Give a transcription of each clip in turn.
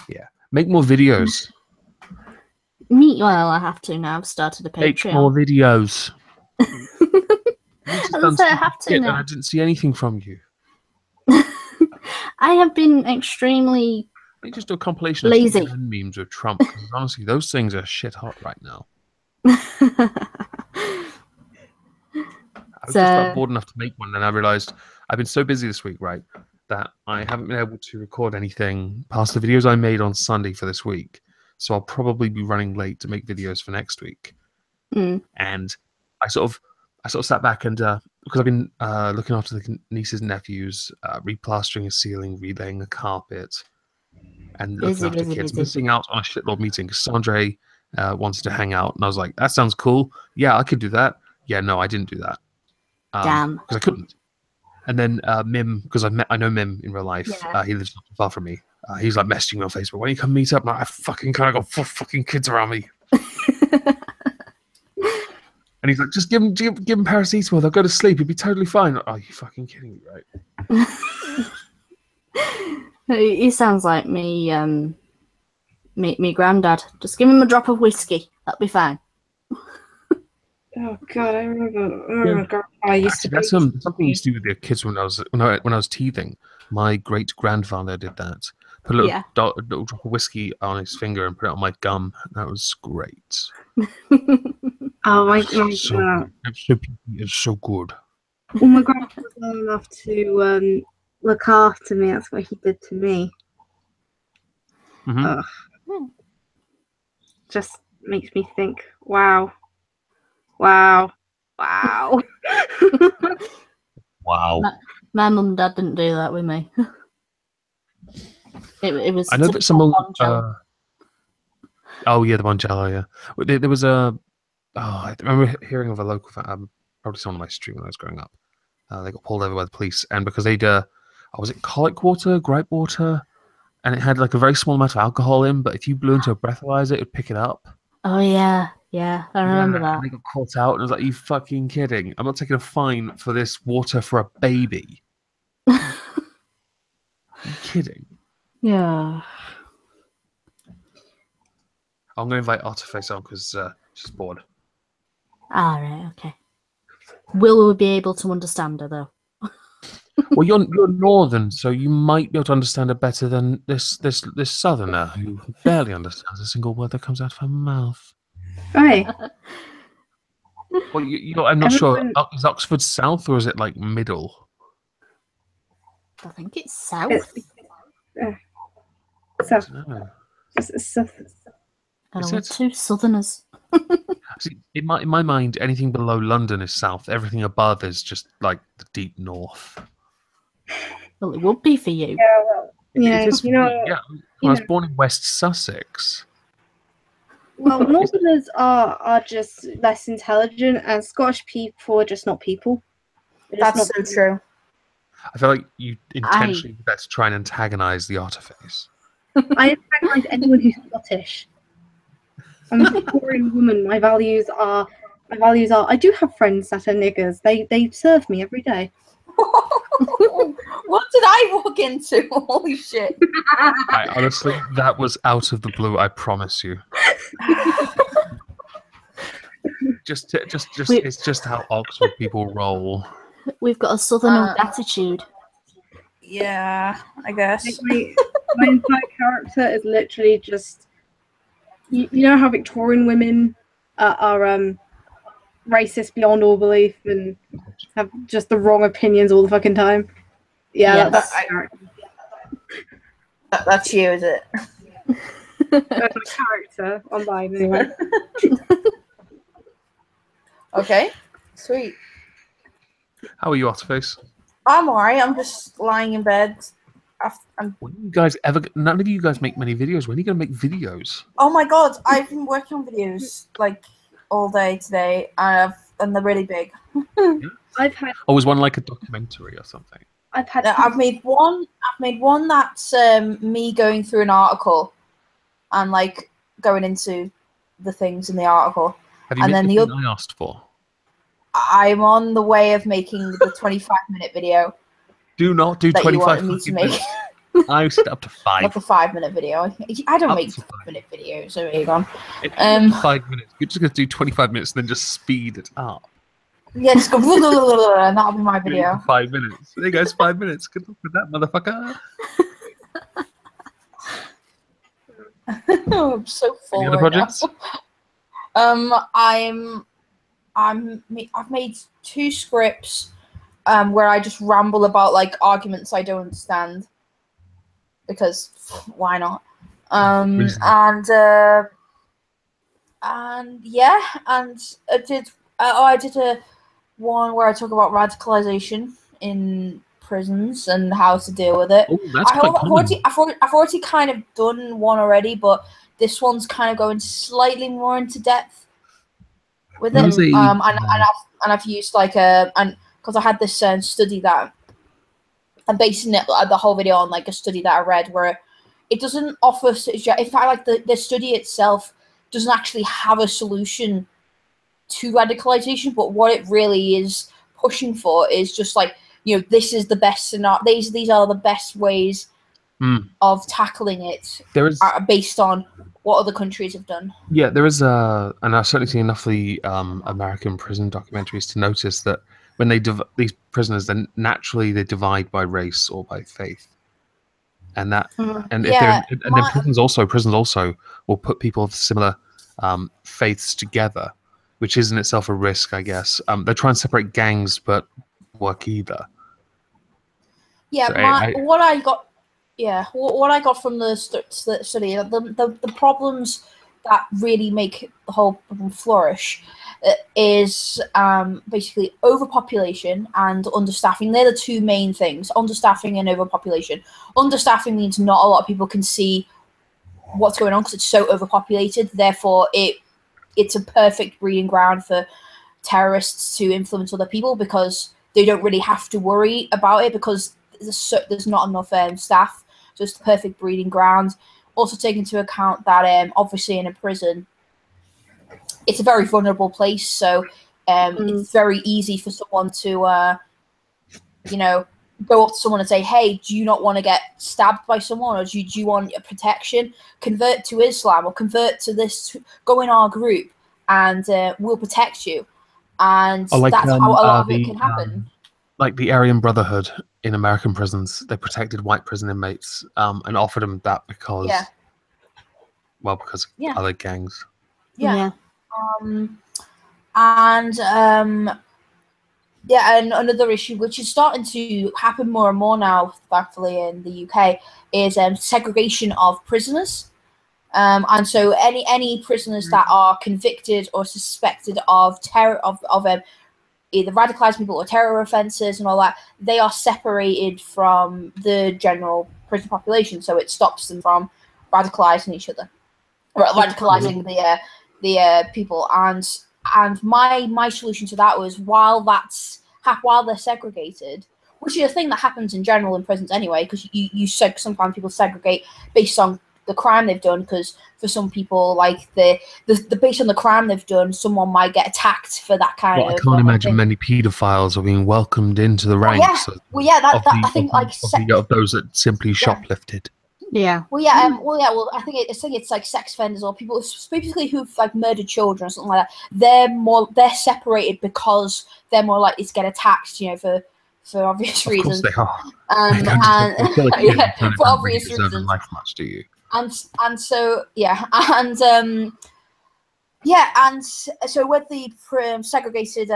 Yeah. Make more videos. Well, I have to now. I've started a Make Patreon. more videos. I have to now. And I didn't see anything from you. I have been extremely They just do a compilation lazy. of CNN memes with Trump. Because honestly, those things are shit hot right now. I was just about bored enough to make one, and I realized I've been so busy this week, right, that I haven't been able to record anything past the videos I made on Sunday for this week. So I'll probably be running late to make videos for next week. And I sort of sat back and because I've been looking after the nieces and nephews, replastering a ceiling, relaying a carpet, and looking after kids, missing out on a shitload meeting. Sandre wanted to hang out, and I was like, "That sounds cool. Yeah, I could do that." Yeah, no, I didn't do that. Damn. Because I couldn't. And then Mim, because I know Mim in real life. Yeah. He lives not too far from me. He's like messaging me on Facebook. When you come meet up, I'm like, I fucking kind of got 4 fucking kids around me. And he's like, just give him paracetamol. They'll go to sleep. He'll be totally fine. Oh, you fucking kidding me, right? He sounds like me granddad. Just give him a drop of whiskey. That'll be fine. Oh God, I remember Grandpa used to. That's something I used to do with the kids when I was teething. My great grandfather did that. Put a little drop of whiskey on his finger and put it on my gum. That was great. Oh my God! It's so good. Well, my grandpa was well enough to look after me. That's what he did to me. Just makes me think. Wow. Wow. My mum and dad didn't do that with me. It was. I know that someone. Oh yeah, the Bonjello. Yeah, there was a. Oh, I remember hearing of a local. Probably someone on my stream when I was growing up. They got pulled over by the police, and because they'd. Was it colic water, gripe water, and it had like a very small amount of alcohol in. But if you blew into a breathalyzer, it would pick it up. Oh yeah. Yeah, I remember that. And they got caught out, and I was like, "You fucking kidding? I'm not taking a fine for this water for a baby." Are you kidding? Yeah. I'm going to invite Otterface on because she's bored. All right, okay. Will we be able to understand her though? Well, you're northern, so you might be able to understand her better than this southerner who barely understands a single word that comes out of her mouth. Right. Well, I'm not sure. Is Oxford south or is it like middle? I think it's south. South. I don't know, 2 southerners. See, in my mind, anything below London is south. Everything above is just like the deep north. Well, it would be for you. Yeah, well, I was born in West Sussex. Well, Northerners are just less intelligent, and Scottish people are just not people. That's so true. I feel like you intentionally did that to try and antagonize the Otterface. I antagonize anyone who's Scottish. I'm a Victorian woman. My values are. I do have friends that are niggers. They serve me every day. What did I walk into? Holy shit! Honestly, that was out of the blue. I promise you. It's just how Oxford people roll. We've got a southern attitude. Yeah, I guess. My entire character is literally just. You know how Victorian women are racist beyond all belief and have just the wrong opinions all the fucking time. Yeah, that's you, is it? That's my character online anyway. Okay, sweet. How are you, Otterface? I'm alright. I'm just lying in bed. When you guys none of you guys make many videos. When are you going to make videos? Oh my god, I've been working on videos like all day today, and they're really big. I've had. Oh, was one like a documentary or something? I've made one that's me going through an article, and like going into the things in the article. Have you made the thing I asked for? I'm on the way of making the 25-minute video. Do not do 25 minutes. I set it up to 5. Like a 5-minute video. I don't Up make to 5. 5-minute videos, so Omegon. If you do 5 minutes, you're just going to do 25 minutes and then just speed it up. Yeah, just go and that'll be my Do it video. for 5 minutes. There goes 5 minutes. Good luck with that, motherfucker. I'm so full Any other right projects? now. I've made 2 scripts where I just ramble about like arguments I don't understand because why not? Reasonable. And yeah, and I did a one where I talk about radicalization in prisons and how to deal with it. Oh, that's quite common. I've already kind of done one already, but this one's kind of going slightly more into depth with it. And I've used like because I had this study that I'm basing it the whole video on like a study that I read where it doesn't offer. In fact, like the study itself doesn't actually have a solution to radicalization, but what it really is pushing for is just like, you know, this is the best scenario. These are the best ways of tackling it. There is based on what other countries have done. Yeah, there is and I've certainly seen enough of the American prison documentaries to notice that when they these prisoners, then naturally they divide by race or by faith, and that and Yeah, then prisons also will put people of similar faiths together, which is in itself a risk, I guess. They try and separate gangs, but work either. Yeah, So what I got from the study, the problems that really make the whole problem flourish is basically overpopulation and understaffing. They're the 2 main things: understaffing and overpopulation. Understaffing means not a lot of people can see what's going on because it's so overpopulated. Therefore, it's a perfect breeding ground for terrorists to influence other people because they don't really have to worry about it because there's not enough staff. So it's the perfect breeding ground. Also take into account that obviously in a prison, it's a very vulnerable place. So it's very easy for someone to, go up to someone and say, hey, do you not want to get stabbed by someone? Or do you want protection? Convert to Islam or convert to this, go in our group and we'll protect you. And like, that's how a lot of it can happen. Like the Aryan Brotherhood in American prisons, they protected white prison inmates and offered them that because, because of other gangs. Yeah. And another issue which is starting to happen more and more now, thankfully in the UK, is segregation of prisoners. And so any prisoners that are convicted or suspected of either radicalized people or terror offences and all that, they are separated from the general prison population, so it stops them from radicalizing each other, or radicalizing the people. And my solution to that was while they're segregated, which is a thing that happens in general in prisons anyway, because sometimes people segregate based on the crime they've done, because for some people, like the based on the crime they've done, someone might get attacked for that kind of. I can't imagine many paedophiles are being welcomed into the ranks. I think of those that simply shoplifted. Yeah. I think it's like sex offenders or people specifically who've like murdered children or something like that. They're separated because they're more likely to get attacked, for obvious reasons. Of course they are. For obvious reasons. Life much, do you? And so with the segregated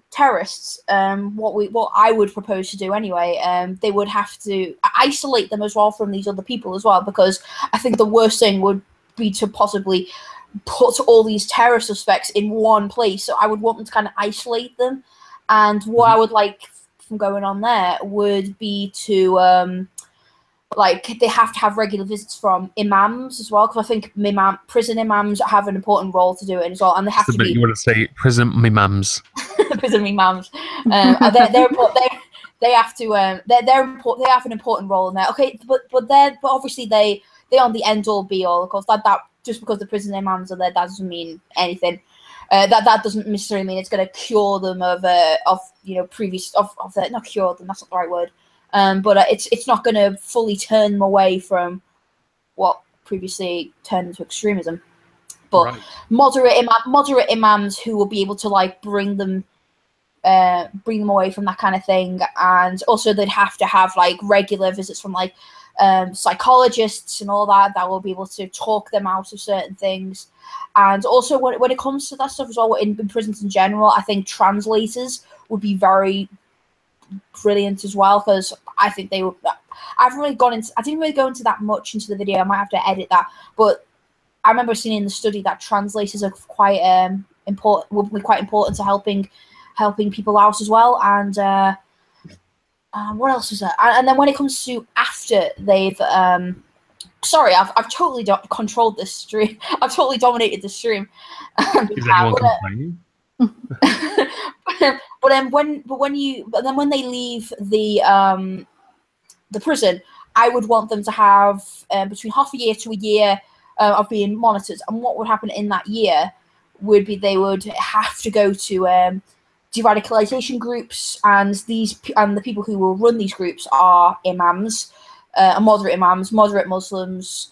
terrorists, what I would propose to do anyway, they would have to isolate them as well from these other people as well, because I think the worst thing would be to possibly put all these terror suspects in one place. So I would want them to kind of isolate them, and what I would like from going on there would be to they have to have regular visits from imams as well, because I think prison imams have an important role to do it as well, and they have to be. You want to say prison imams? Prison imams. They have to. They're important. They have an important role in there. Okay, but obviously they aren't the end all be all. Of course, that just because the prison imams are there, that doesn't mean anything. That doesn't necessarily mean it's going to cure them of previous of not cure them. That's not the right word. but it's not going to fully turn them away from what previously turned into extremism. But moderate imams who will be able to like bring them away from that kind of thing, and also they'd have to have like regular visits from like psychologists and all that will be able to talk them out of certain things. And also when it comes to that stuff as well, in prisons in general, I think translators would be very brilliant as well, because I think they would. I didn't really go into that much into the video. I might have to edit that, but I remember seeing in the study that translators are quite important. Would be quite important to helping people out as well. And what else was there? And then when it comes to after they've sorry, I've totally controlled this stream. I've totally dominated the stream. Is anyone complaining? But then when they leave the prison, I would want them to have between half a year to a year of being monitored. And what would happen in that year would be they would have to go to de-radicalization groups, and the people who will run these groups are imams, moderate Muslims,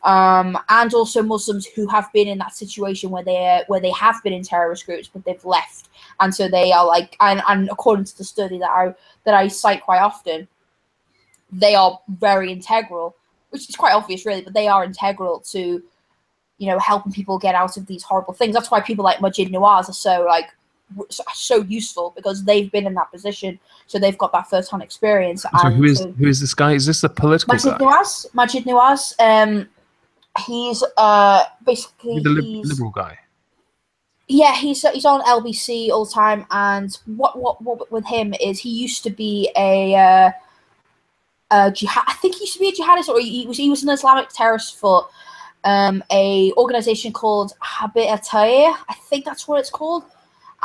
and also Muslims who have been in that situation where they have been in terrorist groups but they've left, and so they are like, and according to the study that I cite quite often, they are very integral, which is quite obvious really, but they are integral to, you know, helping people get out of these horrible things. That's why people like Majid Nawaz are so useful, because they've been in that position, so they've got that first-hand experience. So who is this guy? Is this the political guy? Majid Nawaz. He's basically the liberal guy. Yeah, he's on LBC all the time, and what with him is he used to be a jihad. I think he used to be a jihadist, or he was an Islamic terrorist for a organization called Habit Atayeh. I think that's what it's called.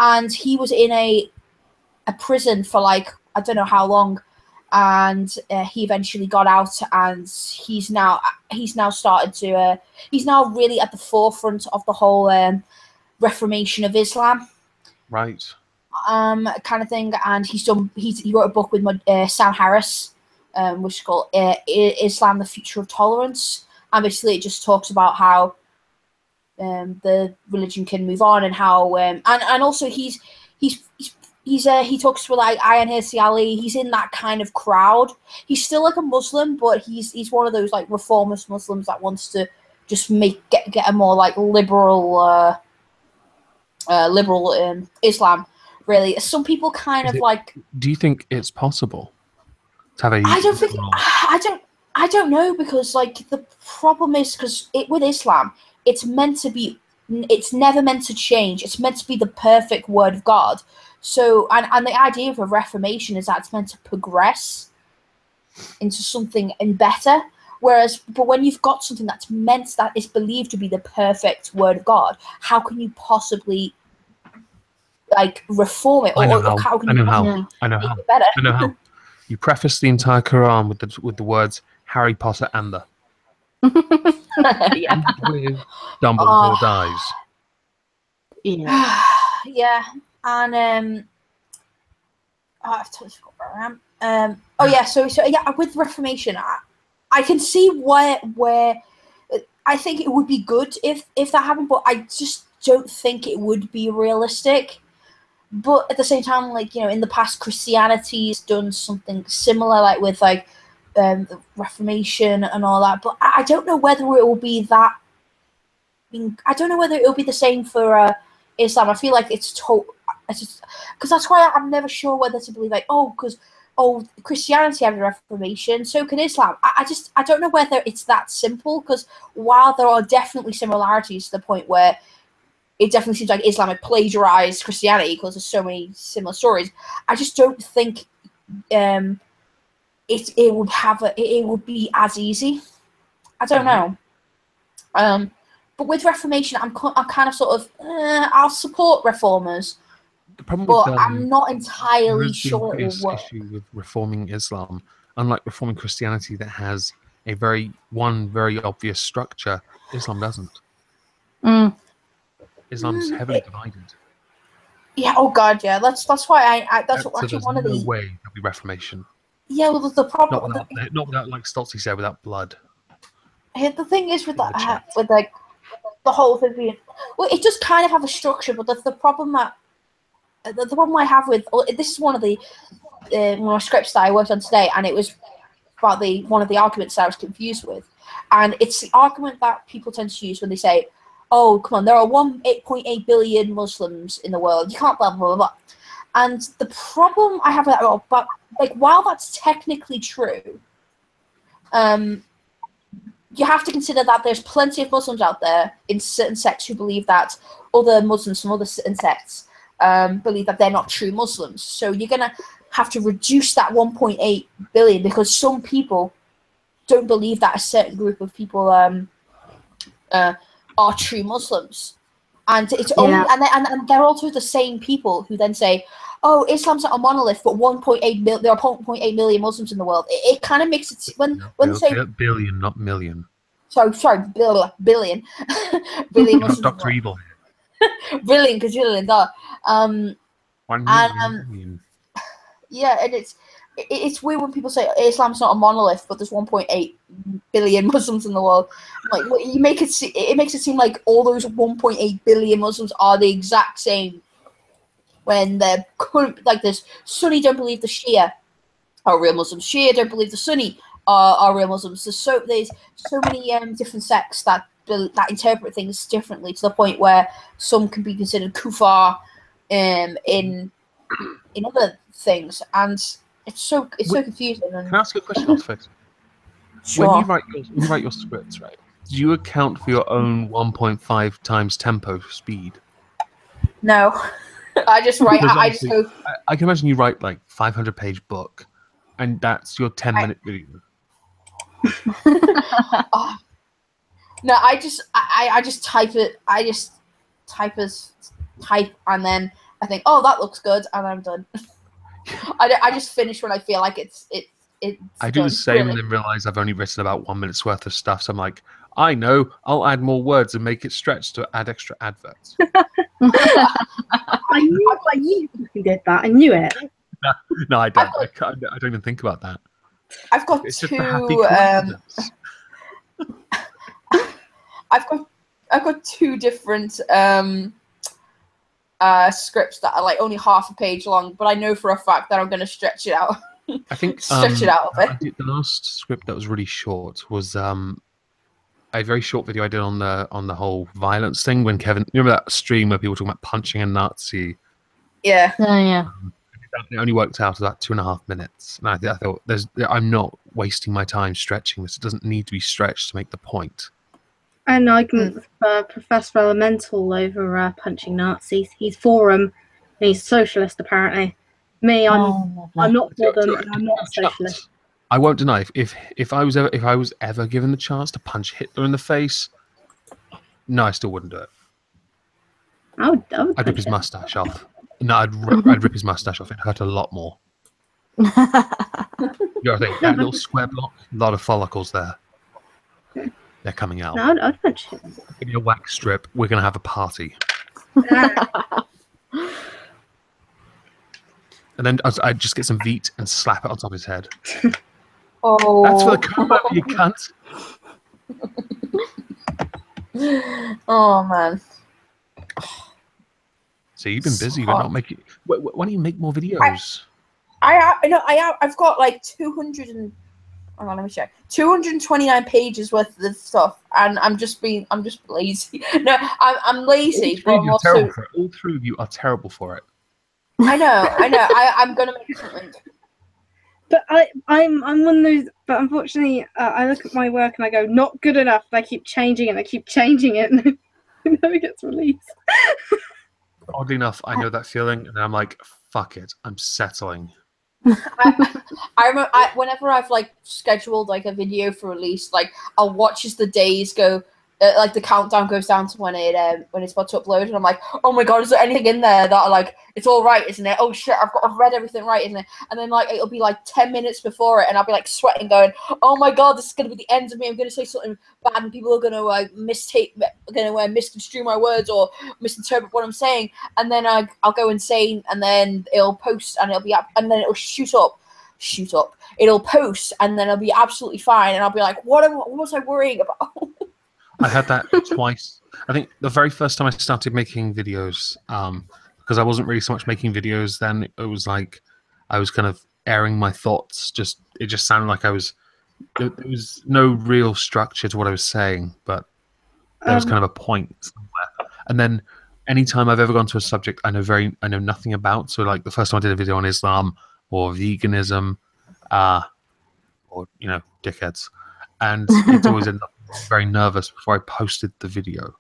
And he was in a prison for like, I don't know how long, and he eventually got out, and he's now started to he's now really at the forefront of the whole reformation of Islam, right? Kind of thing. And he wrote a book with Sam Harris, which is called Islam: The Future of Tolerance, and basically it just talks about how the religion can move on, and how and also he talks with like Ayaan Hirsi Ali. He's in that kind of crowd. He's still like a Muslim, but he's one of those like reformist Muslims that wants to just get a more like liberal Islam. Really, some people kind of like. Do you think it's possible to have a? I don't know, because like the problem is, because with Islam, it's never meant to change. It's meant to be the perfect word of God. So, and the idea of a reformation is that it's meant to progress into something better. But when you've got something that is believed to be the perfect word of God, how can you possibly like reform it? I know how. You preface the entire Quran with the words Harry Potter and the. Yeah. Dumbledore dies. Yeah. Yeah, and I've totally forgot where I am. Oh yeah, so yeah, with Reformation, I can see where I think it would be good if that happened, but I just don't think it would be realistic. But at the same time, like, you know, in the past, Christianity's done something similar, like with like the Reformation and all that. But I don't know whether it will be that. I don't know whether it will be the same for Islam. I feel like it's just because that's why I'm never sure whether to believe like, Christianity had a Reformation, so can Islam. I don't know whether it's that simple, because while there are definitely similarities to the point where it definitely seems like Islam had plagiarized Christianity because there's so many similar stories, I just don't think it would be as easy. I don't know. But with Reformation, I'm kind of sort of I'll support reformers, but I'm not entirely sure it will work. Issue with reforming Islam, unlike reforming Christianity, that has a very obvious structure, Islam doesn't. Islam's heavily divided. Yeah. Oh God. Yeah. That's why that's actually one of the. No way there'll be reformation. Yeah, well, the problem. Not without, like Stoltzy said, without blood. The thing is with In the that, chat. with like the whole thing being, well, it does kind of have a structure, but the problem that the problem I have with this is one of the scripts that I worked on today, and it was about one of the arguments that I was confused with, and it's the argument that people tend to use when they say, "Oh, come on, there are 1.8 billion Muslims in the world. You can't blah blah blah blah." And the problem I have with that, but like while that's technically true, you have to consider that there's plenty of Muslims out there in certain sects who believe that other Muslims from other certain sects believe that they're not true Muslims. So you're going to have to reduce that 1.8 billion because some people don't believe that a certain group of people are true Muslims. And it's only and they're also the same people who then say, "Oh, Islam's not a monolith, but 1.8 million. There are 1.8 million Muslims in the world." It kind of makes it when they say billion, not million. Sorry, billion, billion Muslims. Dr. Evil. Billion, gazillion, duh. 1 million. Yeah, and it's weird when people say Islam's not a monolith, but there's 1.8 billion Muslims in the world. Like you make it makes it seem like all those 1.8 billion Muslims are the exact same. When they're like this, Sunni don't believe the Shia are real Muslims. Shia don't believe the Sunni are real Muslims. There's so many different sects that interpret things differently to the point where some can be considered kufar in other things, and it's so confusing. And can I ask you a question, Otterface? Sure. When you write your scripts, right? Do you account for your own 1.5 times tempo speed? No, I just write. I just go. I can imagine you write like 500-page book, and that's your 10-minute video. No, I just type it. I just type, and then I think, oh, that looks good, and I'm done. I just finish when I feel like it's. I do the same, really. And then realize I've only written about 1 minute's worth of stuff. So I'm like, I know, I'll add more words and make it stretch to add extra adverts. I knew you did that. I knew it. No, I don't. I don't even think about that. I've got it's two. Just a happy coincidence. I've got two different scripts that are like only half a page long, but I know for a fact that I'm going to stretch it out. I think stretch it out a bit. The last script that was really short was a very short video I did on the whole violence thing when Kevin. You remember that stream where people were talking about punching a Nazi? Yeah. Yeah. It only worked out about 2.5 minutes, and I thought I'm not wasting my time stretching this. It doesn't need to be stretched to make the point. And I can Professor Elemental over punching Nazis. He's for them. He's socialist apparently. Me, I'm not for them, and I'm not a socialist. I won't deny if I was ever given the chance to punch Hitler in the face, no, I still wouldn't do it. I'd rip his mustache off. No, I'd rip his mustache off. It hurt a lot more. You gotta think, that little square block, a lot of follicles there. They're coming out. No, I'd punch him. Give me a wax strip. We're gonna have a party. And then I'd just get some Veet and slap it on top of his head. Oh, that's for the camera, you cunt. Oh man. So you've been busy. You're not making. Why don't you make more videos? I've got like 200 and. Hang on, let me check. 229 pages worth of stuff, and I'm just lazy. No, I'm lazy. All three of you are terrible for it. I know. I'm gonna make something. But I'm one of those. But unfortunately, I look at my work and I go, not good enough. And I keep changing it. And I keep changing it, and it never gets released. Oddly enough, I know that feeling, and I'm like, fuck it, I'm settling. I whenever I've like scheduled like a video for release, like I'll watch as the days go, like the countdown goes down to when it's about to upload, and I'm like, oh my god, is there anything in there that like it's all right, isn't it? Oh shit, I've read everything right, isn't it? And then like it'll be like 10 minutes before it, and I'll be like sweating, going, oh my god, this is gonna be the end of me. I'm gonna say something bad, and people are gonna misconstrue my words or misinterpret what I'm saying, and then I'll go insane, and then it'll post, and it'll be up, and then it'll shoot up shoot up. It'll post, and then it'll be absolutely fine, and I'll be like, what was I worrying about? I had that twice. I think the very first time I started making videos, because I wasn't really so much making videos then. It was like I was kind of airing my thoughts. It just sounded like I was. There was no real structure to what I was saying, but there was kind of a point somewhere. And then anytime I've ever gone to a subject I know nothing about. So like the first time I did a video on Islam or veganism, or dickheads, and it's always ended up very nervous before I posted the video.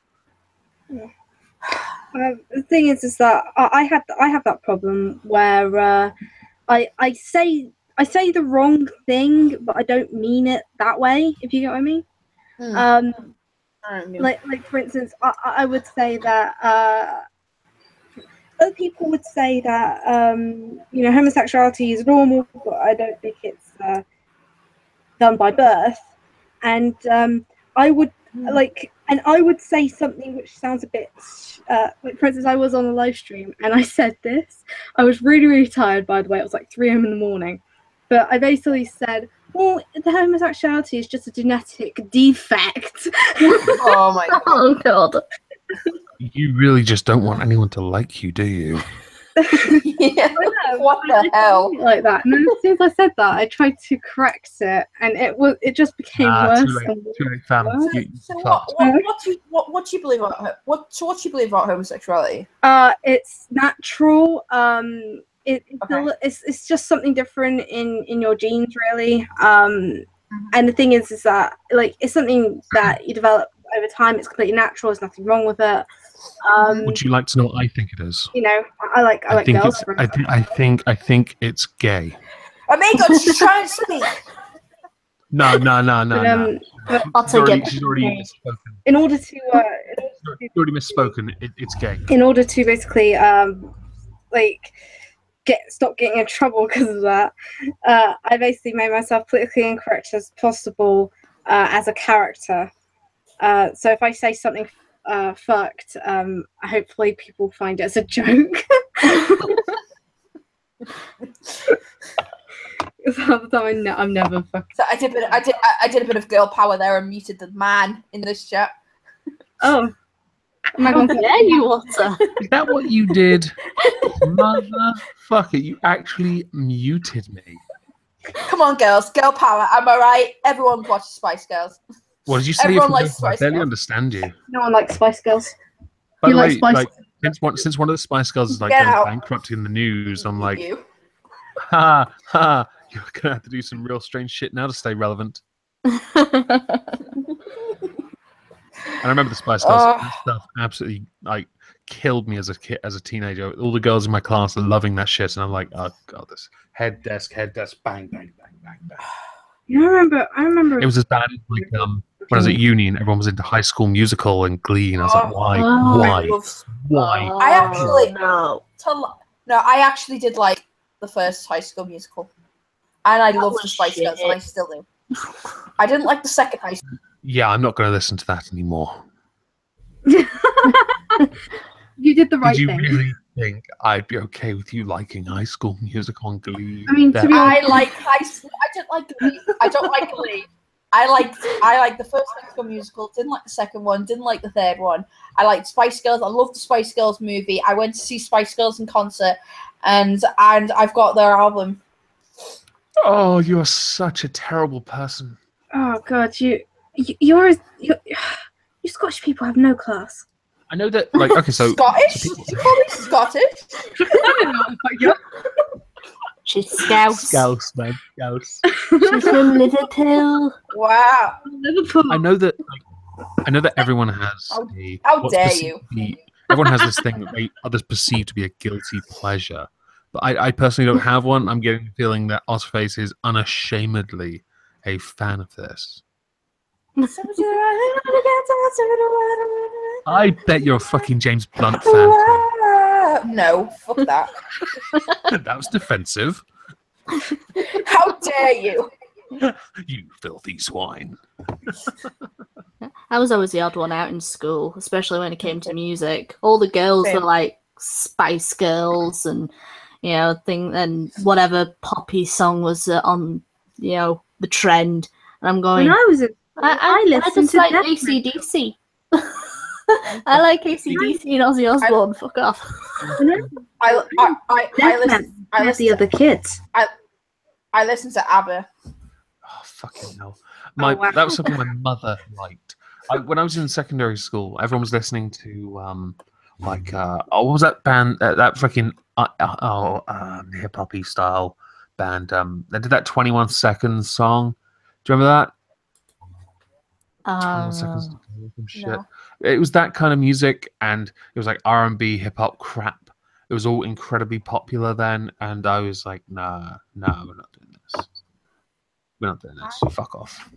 The thing is that I have that problem where I say the wrong thing, but I don't mean it that way. If you get what I mean. Like for instance, I would say that other people would say that homosexuality is normal, but I don't think it's done by birth, and I would I would say something which sounds a bit like, for instance, I was on a live stream and I said this. I was really, really tired, by the way. It was like 3 a.m. in the morning. But I basically said, well, the homosexuality is just a genetic defect. Oh my god. Oh god. You really just don't want anyone to like you, do you? Yeah. What the hell? Like that. And then as soon as I said that, I tried to correct it, and it just became worse. Too late, fam. So what do you believe about what do you believe about homosexuality? It's natural. It's just something different in your genes, really. And the thing is that like it's something that you develop over time. It's completely natural. There's nothing wrong with it. Would you like to know what I think it is? I like think girls. I think it's gay. Omegon, she's trying to speak. No. But, She's already misspoken. in order to She's already misspoken. It's gay. in order to basically stop getting in trouble because of that, I basically made myself politically incorrect as possible as a character. So if I say something fucked, hopefully people find it as a joke. I'm never fucked. So I did a bit of girl power there and muted the man in this chat. Oh. How dare you, Otter? Is that what you did? Motherfucker, you actually muted me. Come on, girls. Girl power. Am I right? Everyone watches Spice Girls. What did you say? Everyone likes I Spice barely Girls. understand you. No one likes Spice Girls. By You the like way, Spice since one of the Spice Girls is like Get going out. bankrupt in the news, I'm like, You. ha, you're gonna have to do some real strange shit now to stay relevant. And I remember the Spice Girls stuff absolutely like killed me as a kid, as a teenager. All the girls in my class are loving that shit, and I'm like, oh god, this head desk, bang, bang, bang, bang, bang. Yeah, I remember. It was as bad as like when I was at uni and everyone was into High School Musical and Glee, and I was like, why? I actually no. I actually did like the first High School Musical, and I loved the was Spice Girls, and I shit. still do. I didn't like the second High School. Yeah, I'm not going to listen to that anymore. You did the right Did you thing. really think I'd be okay with you liking High School Musical and Glee? I mean, to be honest, I like High School. I didn't like Glee. I don't like Glee. I liked the first High School Musical. Didn't like the second one. Didn't like the third one. I liked Spice Girls. I loved the Spice Girls movie. I went to see Spice Girls in concert, and I've got their album. Oh, you are such a terrible person. oh god, you Scottish people have no class. I know that, like, okay, so Scottish? so people- You call me Scottish? She's Scouse. Scouse, man, Scouse. She's from Liverpool. Wow. Liverpool. I know that everyone has How what's dare perceived you. to be- everyone has this thing that others perceive to be a guilty pleasure. But I personally don't have one. I'm getting the feeling that Otterface is unashamedly a fan of this. I bet you're a fucking James Blunt fan. No, fuck that. That was defensive. How dare you? You filthy swine. I was always the odd one out in school, especially when it came to music. All the girls Same. were like Spice Girls and, thing, and whatever poppy song was on, the trend. And I'm going, When I was a I listened just to like death AC/DC. I like AC/DC and Ozzy Osbourne. Fuck off. I listen the other kids. I listen to ABBA. Oh, fucking hell. Wow. That was something my mother liked. When I was in secondary school, everyone was listening to what was that band? That freaking hip hoppy style band. They did that 21 Seconds song. Do you remember that? 21 Seconds. Some shit. No. It was that kind of music, and it was like R&B, hip hop crap. It was all incredibly popular then, and I was like, no, we're not doing this. We're not doing this. Fuck off.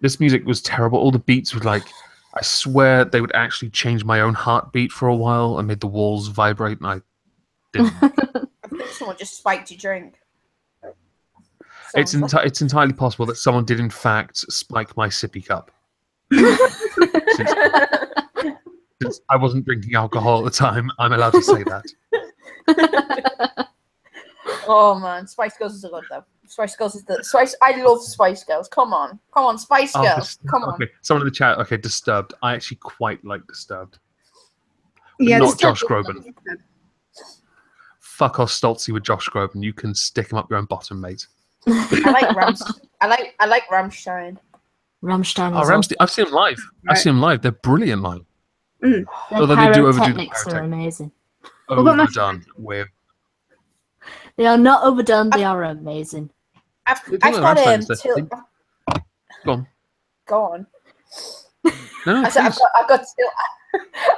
This music was terrible. All the beats would I swear they would actually change my own heartbeat for a while and made the walls vibrate, and I didn't. I think someone just spiked your drink. It's entirely possible that someone did in fact spike my sippy cup. Since I wasn't drinking alcohol at the time, I'm allowed to say that. Oh man, Spice Girls is good though. Spice Girls is Spice. I love Spice Girls. Come on, Spice Girls. Come on. Okay, someone in the chat. Okay, Disturbed. I actually quite like Disturbed. Yeah, Not Josh Groban. Fuck off, Stoltzy with Josh Groban. You can stick him up your own bottom, mate. I like Rammstein. Rammstein. I've seen them live. I've seen them live. They're brilliant live. Their Although they do overdo the pyrotechnics are amazing. overdone with. They are not overdone. They are amazing. I've got Go on. Go on. No, I said please. I've got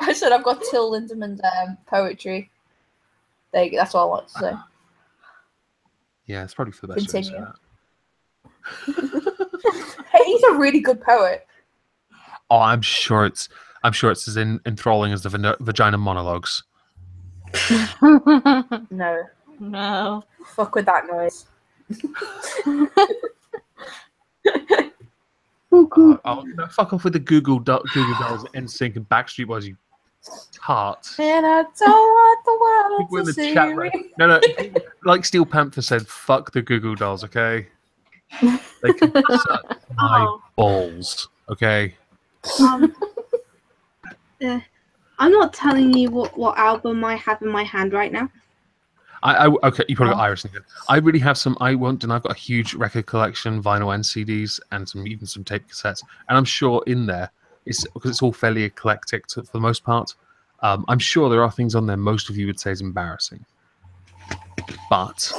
I said I've got Till Lindeman's poetry. There you go. That's all I want to say. Yeah, it's probably for the best. Continue. Hey, he's a really good poet. Oh, I'm sure it's as enthralling as the vagina monologues. No. Fuck with that noise. No, fuck off with the Google Dolls, NSYNC, and Backstreet Boys, you tart. And I don't want the People in world the to chat, see right? me. No, like Steel Panther said, fuck the Google Dolls, okay? They can suck my balls, okay? I'm not telling you what album I have in my hand right now. Okay, you probably got Iris again. I really have some. I won't, and I've got a huge record collection, vinyl and CDs, and even some tape cassettes. And I'm sure in there, because it's all fairly eclectic for the most part. I'm sure there are things on there most of you would say is embarrassing. But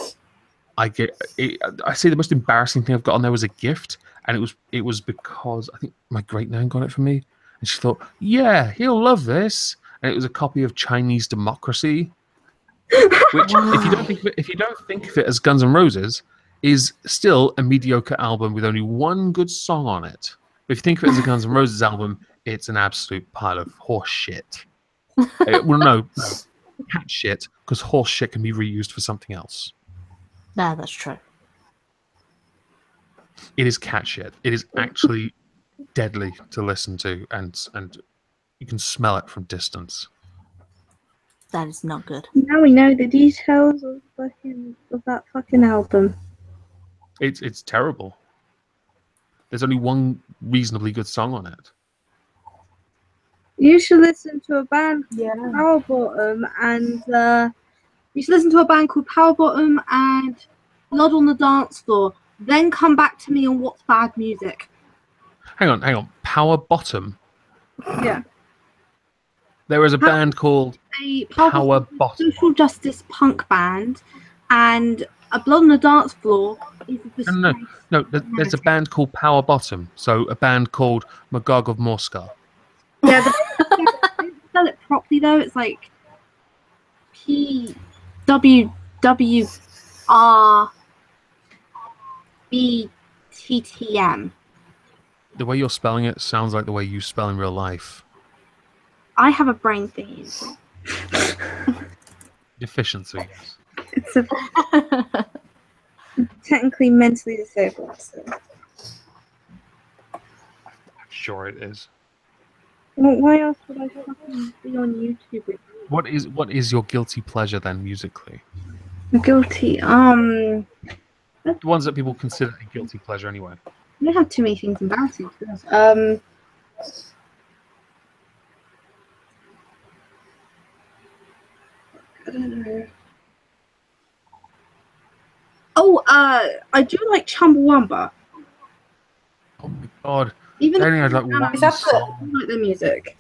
I say the most embarrassing thing I've got on there was a gift, and it was because I think my great nan got it for me, and she thought, yeah, he'll love this, and it was a copy of Chinese Democracy. Which, if you don't think of it as Guns N' Roses, is still a mediocre album with only one good song on it. But if you think of it as a Guns N' Roses album, it's an absolute pile of horse shit. Well, no, cat shit, because horse shit can be reused for something else. No, that's true. It is cat shit. It is actually deadly to listen to, and you can smell it from distance. That is not good. Now we know the details of that fucking album. It's terrible. There's only one reasonably good song on it. You should listen to a band called Power Bottom, and you should listen to a band called Power Bottom and Blood on the Dance Floor. Then come back to me on what's bad music. Hang on. Power Bottom. Yeah. There was a band called Power Bottom. Social justice punk band, and a Blood on the Dance Floor is No. There's a band called Power Bottom. So a band called Magog of Morska. Yeah, don't spell it properly though. It's like PWWRBTTM. The way you're spelling it sounds like the way you spell in real life. I have a brain thing. Deficiency. It's technically mentally disabled. So. I'm sure it is. Well, why else would I fucking be on YouTube with you? What is your guilty pleasure then musically? Guilty. The ones that people consider a guilty pleasure anyway. I don't have too many things embarrassing. To be honest. I don't know. Oh, I do like Chumbawamba. Oh my god! Even I only had like if one Is that the- song. I like their music.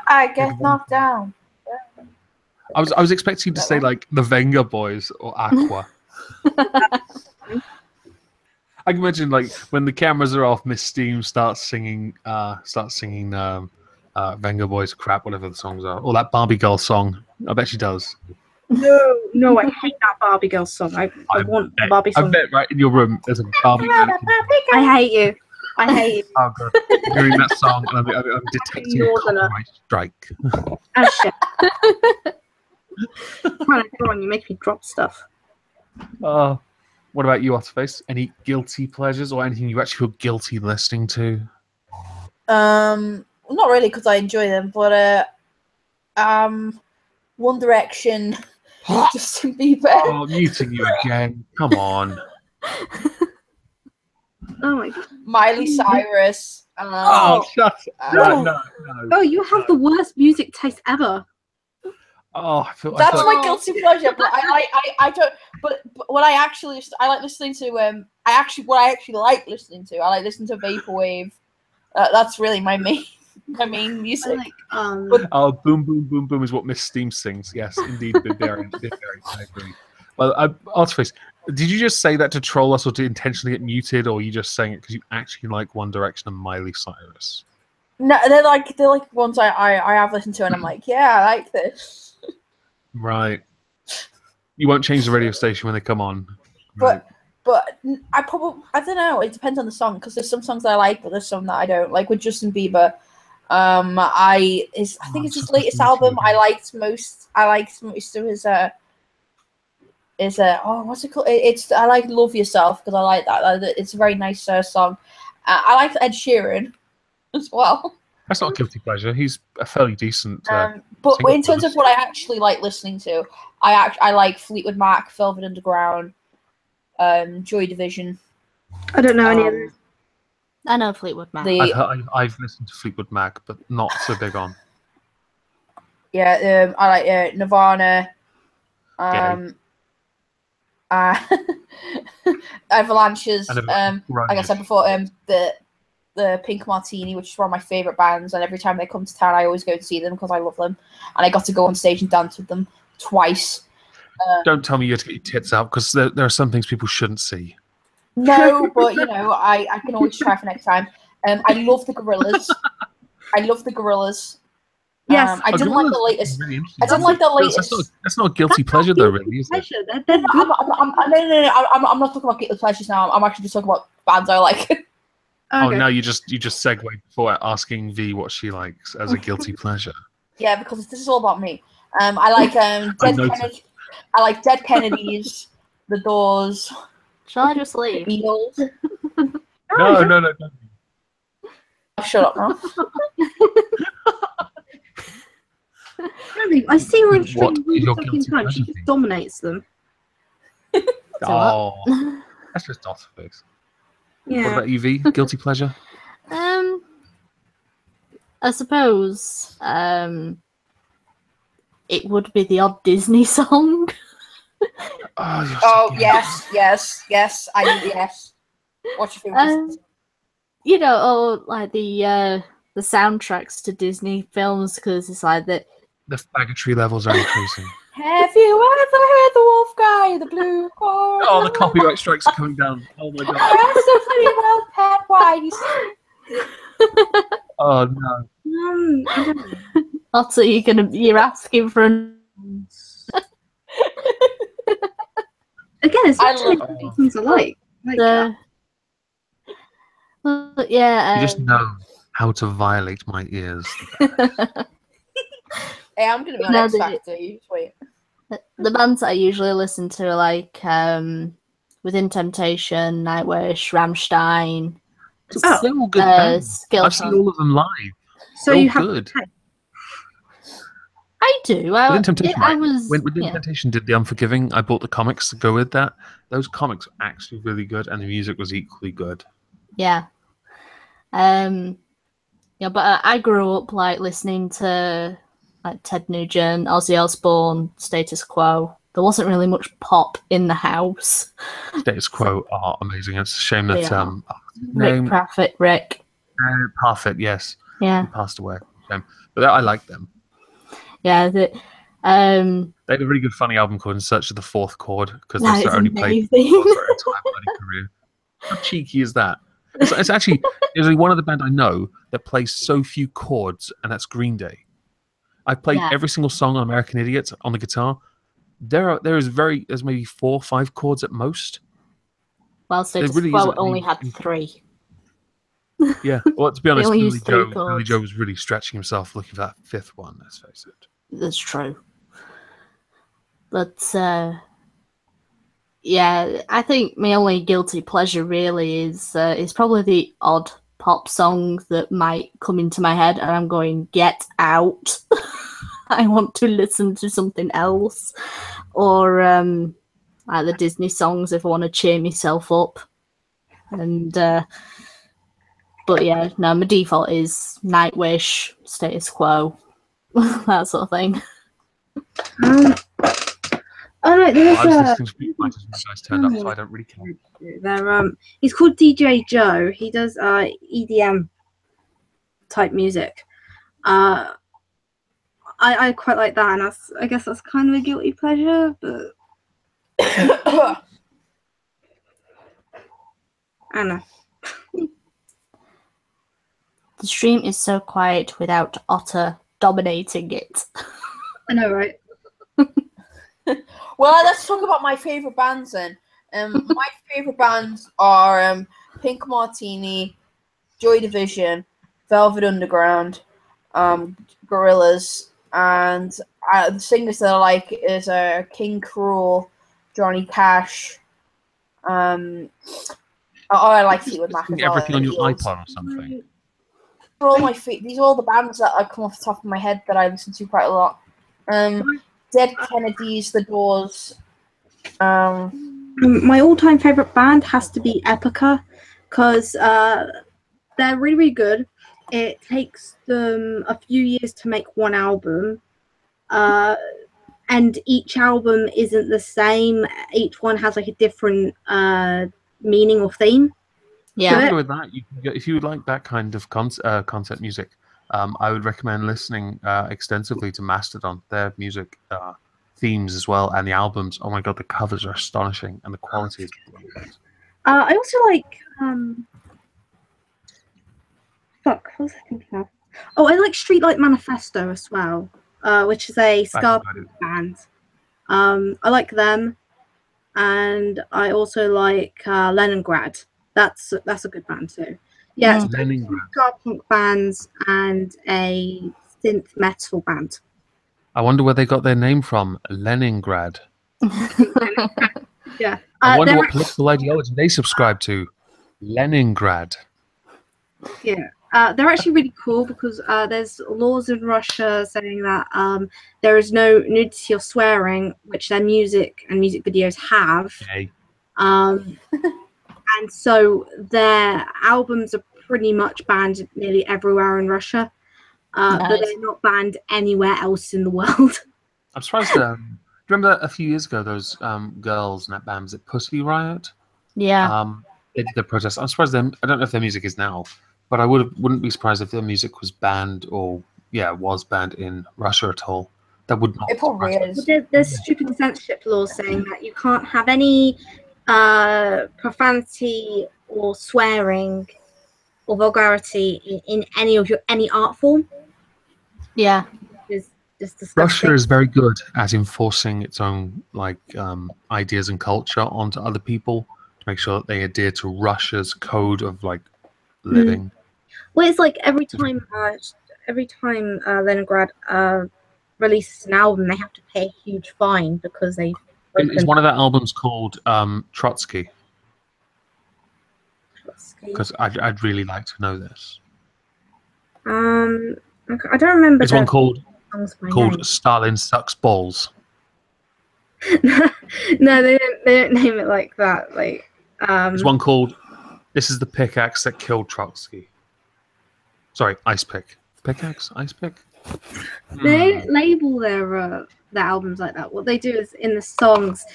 I get knocked down. I was expecting you to say like the Venga Boys or Aqua. I can imagine like when the cameras are off, Miss Steam starts singing Venga Boys crap, whatever the songs are, or that Barbie Girl song. I bet she does. No, I hate that Barbie Girl song. I want the Barbie I song. bet right in your room there's a Barbie. I hate you. I hate you. Oh god, I'm hearing that song and I'm detecting a Northerner. copyright strike. Oh shit. Come on, you make me drop stuff. What about you, Otterface? Any guilty pleasures or anything you actually feel guilty listening to? Not really, because I enjoy them, but One Direction, Justin Bieber. Oh, muting you again. Come on. Oh my god. Miley Cyrus. Oh, shut up. No. Oh, you have the worst music taste ever. Oh, I feel That's like my guilty pleasure, but I don't. But what I actually like listening to what I actually like listening to. I like listening to vaporwave. That's really my main music. oh, boom, boom, boom, boom is what Miss Steam sings. Yes, indeed, Biberian. I agree. Well, Artifice, did you just say that to troll us or to intentionally get muted, or are you just saying it because you actually like One Direction and Miley Cyrus? No, they're like ones I have listened to, and I'm like, yeah, I like this. Right. You won't change the radio station when they come on. Right. But I don't know. It depends on the song, because there's some songs that I like, but there's some that I don't. Like with Justin Bieber, I think it's his latest album. I liked most of his what's it called? I like Love Yourself, because I like that. It's a very nice song. I like Ed Sheeran as well. That's not a guilty pleasure. He's a fairly decent. But in terms of what I actually like listening to, I like Fleetwood Mac, Velvet Underground, Joy Division. I don't know any of those. I know Fleetwood Mac. I've listened to Fleetwood Mac, but not so big on. Yeah, I like Nirvana. Avalanches. Like I said before, the Pink Martini, which is one of my favorite bands, and every time they come to town, I always go to see them because I love them, and I got to go on stage and dance with them twice. Don't tell me you have to get your tits out, because there are some things people shouldn't see. No, but I can always try for next time. I love the Gorillas. Yes, I didn't like the latest. Really I didn't like the latest. That's not a guilty pleasure, though, really, is it? They're good. I'm not talking about guilty pleasures now. I'm actually just talking about bands I like. Oh, Okay. now you just segued before asking V what she likes as a guilty pleasure. Yeah, because this is all about me. I like Dead Kennedys. I like Dead Kennedys, The Doors, Shall I just leave? Beatles. No. Shut up now. I see her on stream What all the is your fucking guilty time. She pleasure just thing? dominates them. Oh, that's just Otterface. What Yeah. about you, V? Guilty pleasure? I suppose it would be the odd Disney song. Oh yes. Yes. What's your favorite? You know, or like the soundtracks to Disney films, because it's like that. The faggotry levels are increasing. Have you ever heard the wolf guy, the blue cord? Oh, the copyright strikes are coming down. Oh my god. I'm so pretty well, Pat. Why you Oh no. I don't know. Also, you're asking for an. Again, it's I not too love many things I like. Yeah. You just know how to violate my ears. Hey, I'm gonna be on No, X Factor. You just wait. The bands that I usually listen to are like Within Temptation, Nightwish, Rammstein, They're all good bands. I've seen Skeleton. all of them live. So They're you all have good. okay. I I do. Within Temptation, I right? was. When Within Yeah. Temptation did The Unforgiving, I bought the comics to go with that. Those comics were actually really good, and the music was equally good. Yeah. Yeah, but I grew up like listening to like Ted Nugent, Ozzy Osbourne, Status Quo. There wasn't really much pop in the house. Status Quo are amazing. It's a shame that Yeah. what's his Rick name? Prophet, Rick. Parfit, yes. Yeah, He passed away. Shame. But I like them. yeah. They had a really good funny album called In Search of the Fourth Chord because That they is only played amazing. chords their entire bloody career. How cheeky is that? It's actually there's only one other band I know that plays so few chords, and that's Green Day. I've played Yeah. every single song on American Idiot on the guitar. There's maybe 4 or 5 chords at most. Well, Status really Quo isn't only any- had 3. Yeah. Well, to be honest, only Billy used 3 Joe chords. was really stretching himself looking for that 5th one. Let's face it. That's true. But yeah, I think my only guilty pleasure really is probably the odd pop song that might come into my head, and I'm going, get out. I want to listen to something else, or like the Disney songs if I want to cheer myself up. And but yeah, no, my default is Nightwish, Status Quo, that sort of thing. Oh no, there's I was listening to Foo Fighters when you guys turned up, so I don't really care. They're he's called DJ Joe. He does EDM type music. I quite like that, and I guess that's kind of a guilty pleasure, but I don't know. The stream is so quiet without Otter dominating it. I know, right? Well, let's talk about my favorite bands then. My favorite bands are Pink Martini, Joy Division, Velvet Underground, Gorillaz, and the singers that I like is King Cruel, Johnny Cash. I like Fleetwood Mac as well. Everything on your Eels. iPod or something. These are all the bands that I come off the top of my head that I listen to quite a lot. Dead Kennedys, The Doors. My all-time favorite band has to be Epica, because they're really, really good. It takes them a few years to make one album, and each album isn't the same. Each one has like a different meaning or theme. Yeah. With that, if you like that kind of concept music, I would recommend listening extensively to Mastodon. Their music themes as well, and the albums. Oh my god, the covers are astonishing, and the quality is brilliant. I also like what was I thinking of? Oh, I like Streetlight Manifesto as well, which is a ska band. I like them, and I also like Leningrad. That's a good band too. Yeah, it's Leningrad. ska punk bands and a synth metal band. I wonder where they got their name from. Leningrad. Yeah. I wonder what political ideology they subscribe to. Leningrad. Yeah. They're actually really cool because there's laws in Russia saying that there is no nudity or swearing, which their music and music videos have. Okay. And so their albums are pretty much banned nearly everywhere in Russia, but they're not banned anywhere else in the world. I'm surprised. Do you remember a few years ago those girls in that band? Was it Pussy Riot? Yeah. They did their protest. I'm surprised them. I don't know if their music is now, but I wouldn't be surprised if their music was banned or was banned in Russia at all. That would not. It probably is. There's stupid censorship laws saying that you can't have any profanity or swearing or vulgarity in any art form. Yeah. It's just disgusting. Russia is very good at enforcing its own ideas and culture onto other people to make sure that they adhere to Russia's code of living. Well, it's like every time Leningrad releases an album, they have to pay a huge fine because they. Is one of their albums called Trotsky? Because I'd really like to know this. I don't remember. It's one called songs by called name. Stalin Sucks Balls. No, they don't name it like that. Like, There's one called This is the Pickaxe That Killed Trotsky. Sorry, Ice Pick. Pickaxe? Ice Pick? they don't label their albums like that. What they do is in the songs,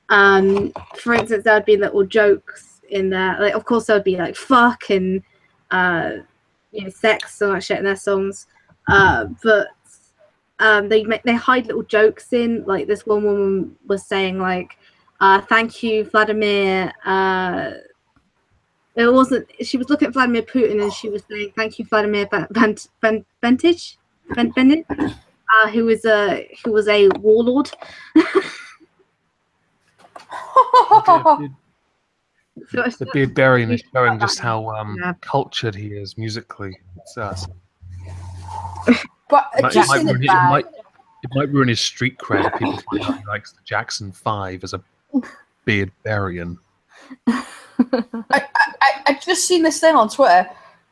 for instance, there'd be little jokes in there. Like, of course, there'd be like fuck and sex and that shit in their songs. But they hide little jokes in. Like, this one woman was saying like, "Thank you, Vladimir." It wasn't. She was looking at Vladimir Putin and she was saying, "Thank you, Vladimir Bennett, who was a warlord." The Beardbarian is showing just how cultured he is musically. It's But it might ruin his street cred if people find out he likes the Jackson 5 as a Beardbarian. I just seen this thing on Twitter,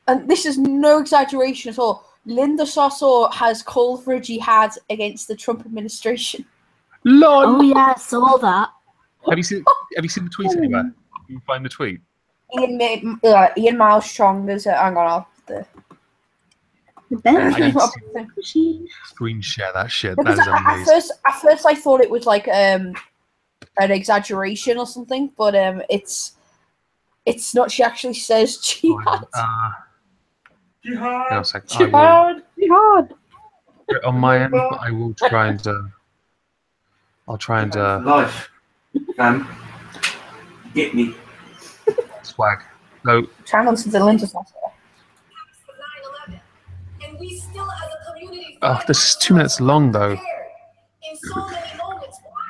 and this is no exaggeration at all. Linda Sarsour has called for a jihad against the Trump administration. Lol. Oh yeah, I saw that. Have you seen the tweet anywhere? Can you find the tweet? Ian Miles Strong is hang on. I need to screen share that shit. Because That is amazing. at first I thought it was like an exaggeration or something, but it's not. She actually says jihad. Jihad. Jihad. On my end, I will try and. I'll try and. Life. Get me. Swag. So. Channel to the Linda Sarsour. Oh, this is 2 minutes long though. In so many moments, why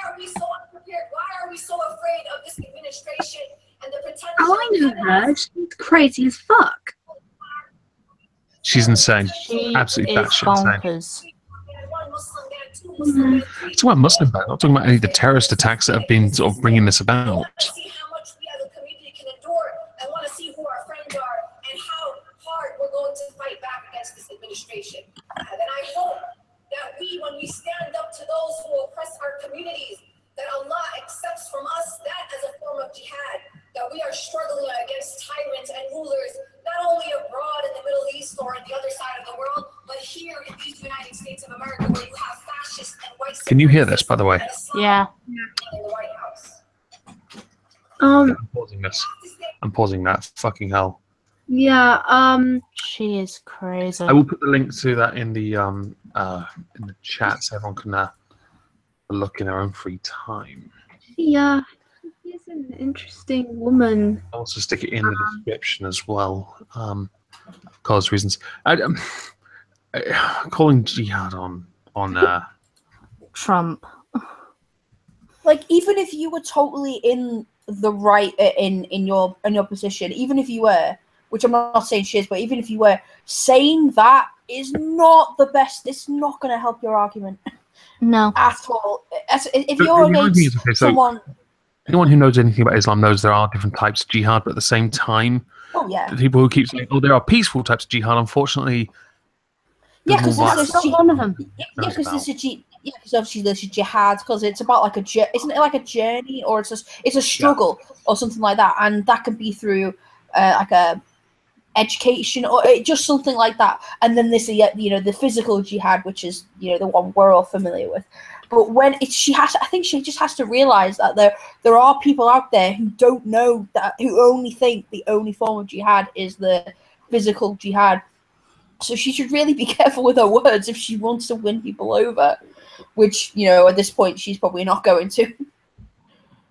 are we so unprepared? Why are we so afraid of this administration and the potential? Oh, I know her. She's crazy as fuck. She's insane. She Absolutely is batshit insane. bonkers. It's about Muslim ban. I'm not talking about any of the terrorist attacks that have been sort of bringing this about. See how much we as a community can endure. I want to see who our friends are and how hard we're going to fight back against this administration. And I hope that when we stand up to those who oppress our communities, that Allah accepts from us that as a form of jihad, that we are struggling against tyrants and rulers, not only abroad in the Middle East or in the other side of the world, but here in these United States of America, where you have fascists and white supremacists. Can you hear this, by the way? Yeah. In the White House. I'm pausing this. I'm pausing that. Fucking hell. Yeah. She is crazy. I will put the link to that in the chat so everyone can look in their own free time. Yeah. She's an interesting woman. I'll also stick it in the description as well, for cause reasons. Calling jihad on Trump. Like, even if you were totally in the right in your position, even if you were, which I'm not saying she is, but even if you were, saying that is not the best. It's not going to help your argument. No. At all. If you're against someone. Anyone who knows anything about Islam knows there are different types of jihad, but at the same time, oh yeah, the people who keep saying, "Oh, there are peaceful types of jihad," unfortunately, yeah, because that's not one of them. Yeah, because obviously there's a jihad, because it's about like isn't it like a journey, or it's a struggle or something like that, and that can be through like a education or just something like that. And then there's the physical jihad, which is the one we're all familiar with. But when I think she just has to realize that there are people out there who don't know that, who only think the only form of jihad is the physical jihad. So she should really be careful with her words if she wants to win people over, which, at this point she's probably not going to.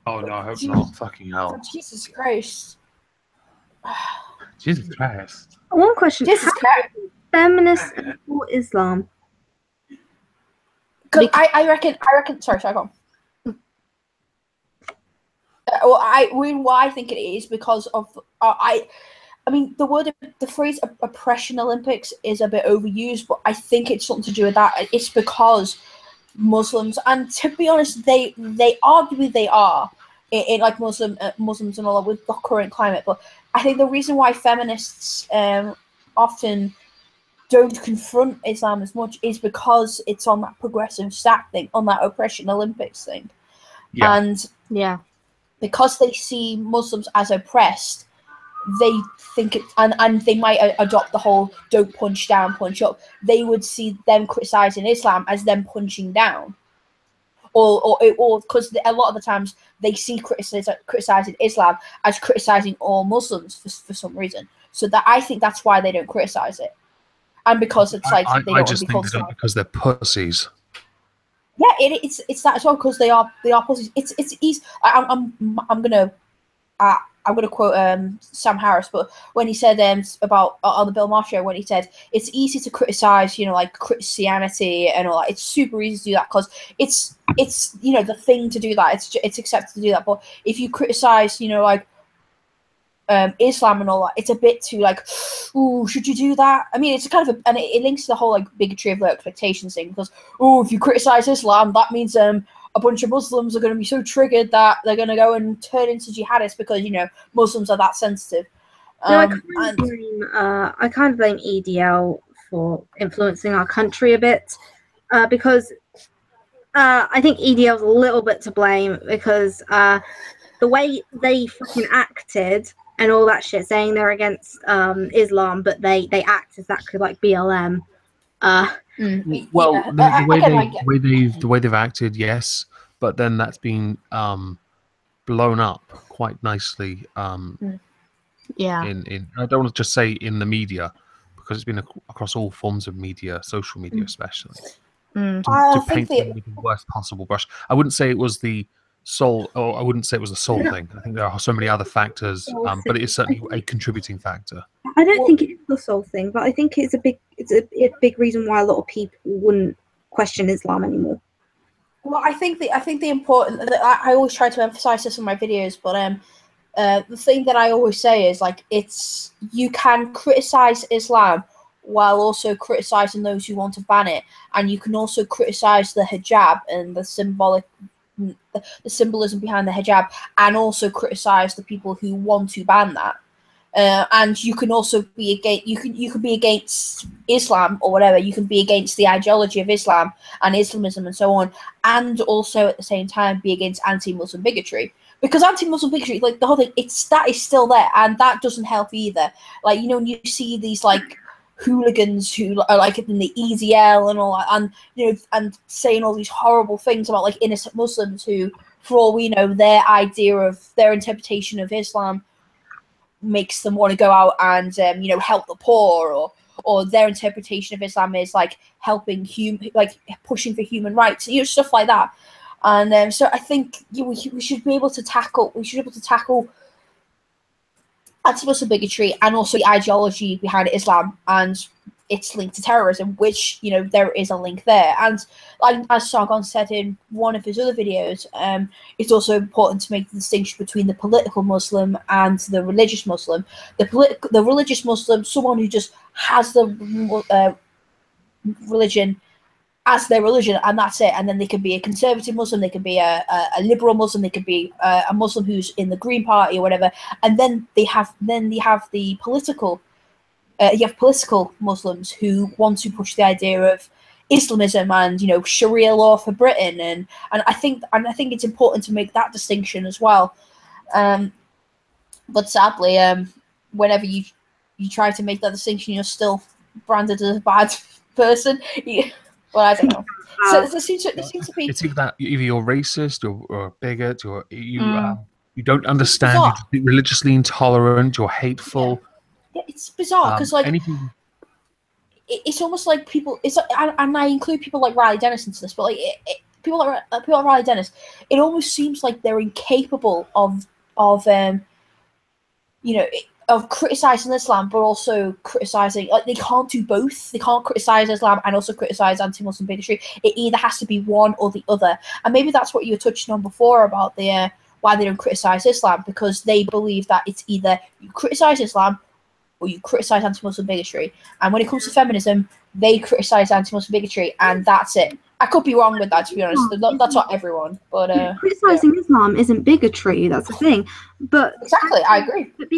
Oh no, I hope not. Fucking hell. Oh, Jesus Christ. Jesus Christ. One question. Jesus Christ. Feminists or Islam? Because I reckon. Sorry, go on. Why I think it is because of I mean the phrase oppression Olympics is a bit overused, but I think it's something to do with that. It's because Muslims, and to be honest, they arguably they are in like Muslims and all that with the current climate. But I think the reason why feminists often don't confront Islam as much is because it's on that progressive stack thing, on that oppression Olympics thing. Yeah. And Yeah. because they see Muslims as oppressed, they think it, and they might adopt the whole don't punch down, punch up. They would see them criticizing Islam as them punching down. Or because a lot of the times they see criticizing Islam as criticizing all Muslims for some reason. So that I think that's why they don't criticize it, and because it's like they don't want to just be think called. they don't because they're pussies. Yeah, it's that as well because they are pussies. It's easy. I'm gonna quote Sam Harris, but when he said about on the Bill Maher show, when he said it's easy to criticize, like Christianity and all that. It's super easy to do that because it's the thing to do that. It's accepted to do that. But if you criticize, Islam and all that, it's a bit too like, ooh, should you do that? I mean, it's kind of and it links to the whole like bigotry of low expectations thing because if you criticize Islam, that means a bunch of Muslims are going to be so triggered that they're going to go and turn into jihadists because Muslims are that sensitive. I kind of blame EDL for influencing our country a bit because I think EDL is a little bit to blame because the way they fucking acted and all that shit, saying they're against Islam, but they act exactly like BLM. Well, the way they've acted, yes, but then that's been blown up quite nicely. Yeah. In I don't want to just say in the media because it's been across all forms of media, social media especially. To paint them with the worst possible brush. I wouldn't say it was the sole, or I wouldn't say it was the sole thing. I think there are so many other factors, but it is certainly a contributing factor. I don't think it's the sole thing, but I think it's a big reason why a lot of people wouldn't question Islam anymore. Well, I think the important. I always try to emphasize this in my videos, but the thing that I always say is like you can criticize Islam while also criticizing those who want to ban it, and you can also criticize the hijab and the symbolism behind the hijab, and also criticize the people who want to ban that. And you can also be against. You can be against Islam or whatever. You can be against the ideology of Islam and Islamism and so on, and also at the same time be against anti-Muslim bigotry. Because anti-Muslim bigotry, like the whole thing, that is still there, and that doesn't help either. Like when you see these like hooligans who are like in the EZL and all that, and and saying all these horrible things about like innocent Muslims who, for all we know, their interpretation of Islam makes them want to go out and help the poor, or their interpretation of Islam is like helping pushing for human rights, stuff like that. And so I think we should be able to tackle anti-Muslim bigotry and also the ideology behind Islam and its link to terrorism, which there is a link there. And like as Sargon said in one of his other videos, it's also important to make the distinction between the political Muslim and the religious Muslim. The religious Muslim, someone who just has the religion as their religion, and that's it. And then they can be a conservative Muslim, they can be a liberal Muslim, they could be a Muslim who's in the Green Party or whatever. And then they have the political. You have political Muslims who want to push the idea of Islamism and Sharia law for Britain, and I think it's important to make that distinction as well. But sadly, whenever you try to make that distinction, you're still branded as a bad person. Well, I don't know. So there seems to be. It's either you're racist or a bigot, or you don't understand. You're religiously intolerant. You're hateful. Yeah, it's bizarre because anything. It's almost like people. It's and I include people like Riley Dennis into this, but like people like Riley Dennis, it almost seems like they're incapable of criticizing Islam, but also criticizing, like, they can't do both. They can't criticize Islam and also criticize anti-Muslim bigotry. It either has to be one or the other. And maybe that's what you were touching on before about the why they don't criticize Islam, because they believe that it's either you criticize Islam or you criticize anti-Muslim bigotry. And when it comes to feminism, they criticize anti-Muslim bigotry, and that's it. I could be wrong with that, to be honest. That's not everyone, but criticizing Islam isn't bigotry. That's the thing. But exactly, I agree. But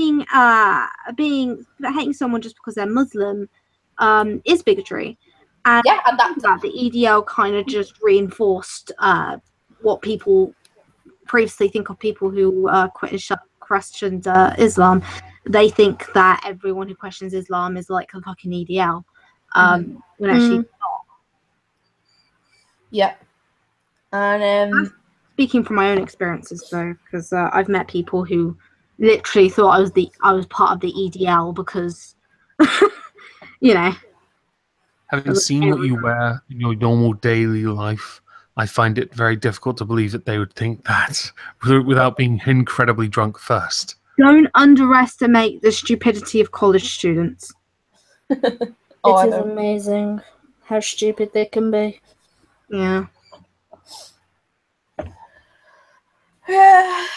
hating someone just because they're Muslim is bigotry. And Yeah, and that the EDL kind of just reinforced what people previously think of people who questioned Islam. They think that everyone who questions Islam is like a fucking EDL. When actually yeah. And speaking from my own experiences though, because I've met people who literally thought I was part of the EDL because you know. Having seen what you wear in your normal daily life, I find it very difficult to believe that they would think that without being incredibly drunk first. Don't underestimate the stupidity of college students. It is amazing how stupid they can be. Yeah. Yeah.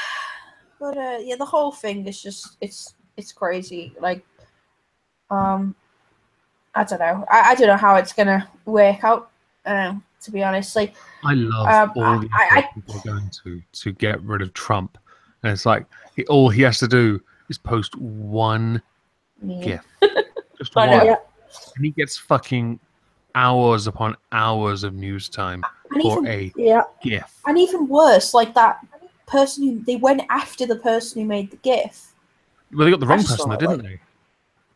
But yeah, the whole thing is just it's crazy. Like, I don't know. I don't know how it's gonna work out. To be honest, like I love all the effort people are going to get rid of Trump, and it's like all he has to do is post one GIF, just one, know. and he gets fucking hours upon hours of news time for a GIF. And even worse, like that person they went after the person who made the GIF. Well, they got the wrong person, though, didn't they?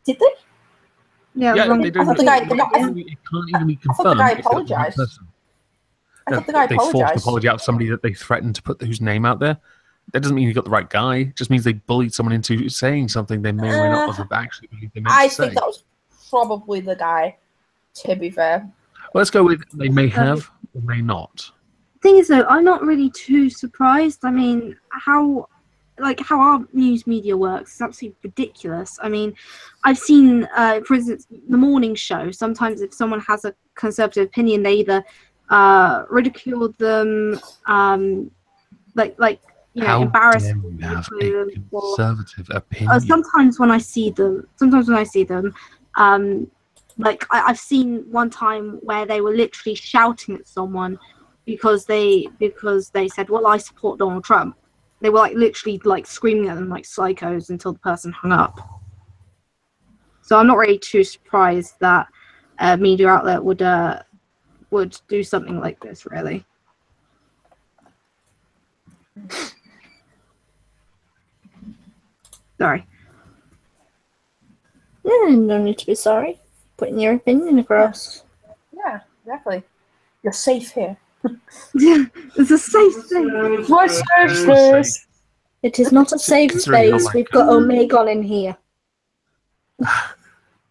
Did they? Yeah, they didn't. The guy, it can't even be confirmed. I thought the guy apologized. I thought the guy apologized. They forced an apology out of somebody that they threatened to put whose name out there. That doesn't mean he got the right guy. It just means they bullied someone into saying something they may or may not have actually believed they meant to say. I think that was probably the guy, to be fair. Well, let's go with they may have or may not. Thing is, though, I'm not really too surprised. I mean, how our news media works is absolutely ridiculous. I mean, I've seen, for instance, the morning show. Sometimes if someone has a conservative opinion, they either ridicule them, embarrass them. You have a conservative opinion. Sometimes when I see them, I've seen one time where they were literally shouting at someone because they said, "Well, I support Donald Trump." They were literally screaming at them like psychos until the person hung up. So I'm not really too surprised that a media outlet would do something like this, really. Sorry. Yeah, no need to be sorry. Putting your opinion across. Yeah, exactly. You're safe here. It's a safe space. My safe space. It is not a safe space. We've got Omegon in here.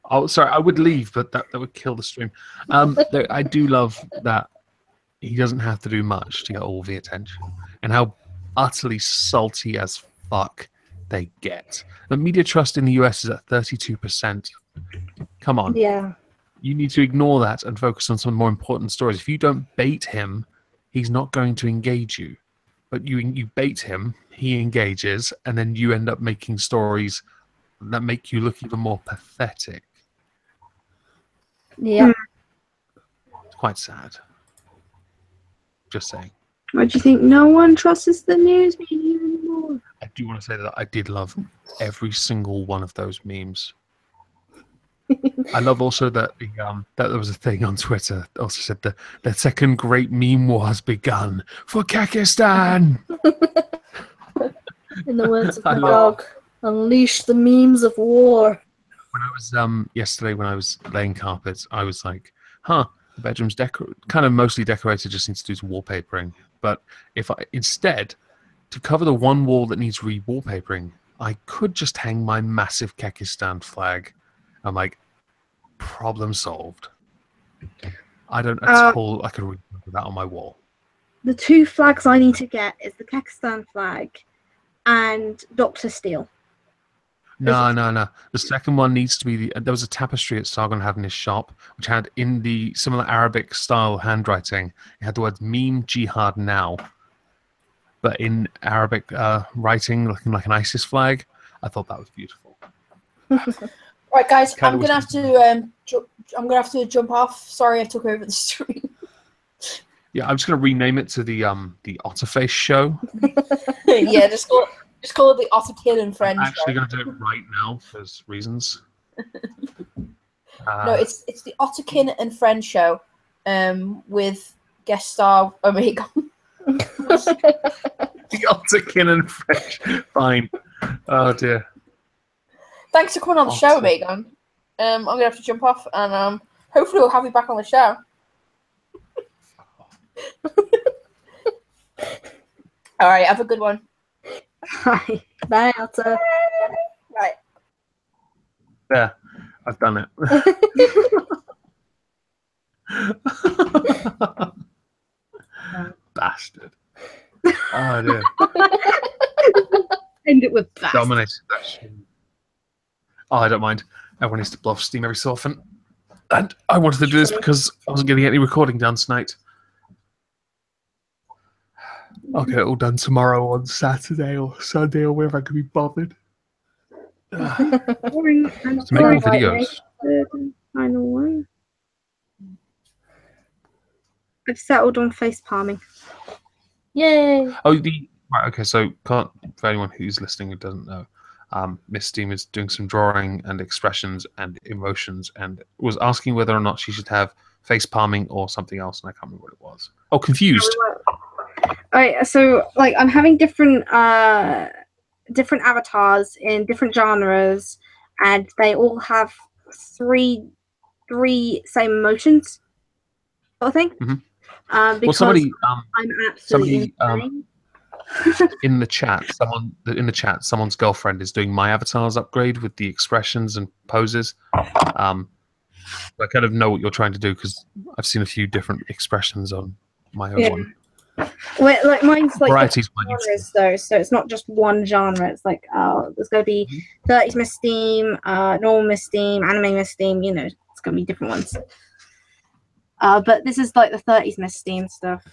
Oh, sorry, I would leave, but that would kill the stream. I do love that he doesn't have to do much to get all the attention, and how utterly salty as fuck they get. The media trust in the US is at 32%. Come on. Yeah. You need to ignore that and focus on some more important stories. If you don't bait him, he's not going to engage you. But you bait him, he engages, and then you end up making stories that make you look even more pathetic. Yeah. It's quite sad. Just saying. Why do you think no one trusts the news media anymore? I do want to say that I did love every single one of those memes. I love also that that there was a thing on Twitter that also said the second great meme war has begun for Kakistan. In the words of my dog, unleash the memes of war. When I was yesterday when I was laying carpets, I was like, the bedroom's kind of mostly decorated, just needs to do some wallpapering. But if I instead, to cover the one wall that needs re-wallpapering, I could just hang my massive Kakistan flag. I'm like, problem solved. I don't at all. I could remember that on my wall. The two flags I need to get is the Pakistan flag and Dr. Steele. No. The second one needs to be there was a tapestry that Sargon had in his shop, which had in the similar Arabic style handwriting. It had the words "Meme Jihad Now," but in Arabic writing, looking like an ISIS flag. I thought that was beautiful. Right, guys, I'm gonna have to jump off. Sorry, I took over the stream. Yeah, I'm just gonna rename it to the Otterface show. Yeah, just call it the Otterkin and Friends. I'm actually gonna do it right now for reasons. No, it's the Otterface and Friends show, with guest star Omegon. The Otterface and French. Fine. Oh dear. Thanks for coming on the show, Omegon. I'm gonna have to jump off, and hopefully we'll have you back on the show. All right, have a good one. Bye. Bye, Otter. Right. There. I've done it. Bastard. Oh dear. End it with that. Dominated that shit. Oh, I don't mind. Everyone needs to blow off steam every so often. And I wanted to do this because I wasn't going to get any recording done tonight. I'll get it all done tomorrow on Saturday or Sunday or wherever I can be bothered. Boring. And To make more Like videos. the final one. I've settled on face palming. Yay! Oh, right. Okay, so for anyone who's listening who doesn't know, Miss Steam is doing some drawing and expressions and emotions, and was asking whether or not she should have face palming or something else, and I can't remember what it was. Oh, confused. Alright, so like I'm having different avatars in different genres, and they all have three same emotions, sort of thing. Mhm. Because Well, somebody, I'm absolutely somebody, in the chat, someone's girlfriend is doing my avatar's upgrade with the expressions and poses. I kind of know what you're trying to do because I've seen a few different expressions on my own one. Well, like mine's like Varieties different by genres though, so it's not just one genre. It's like there's gonna be 30s Miss Steam, normal Miss Steam, anime Miss Steam. You know, it's gonna be different ones. But this is like the 30s Miss Steam stuff.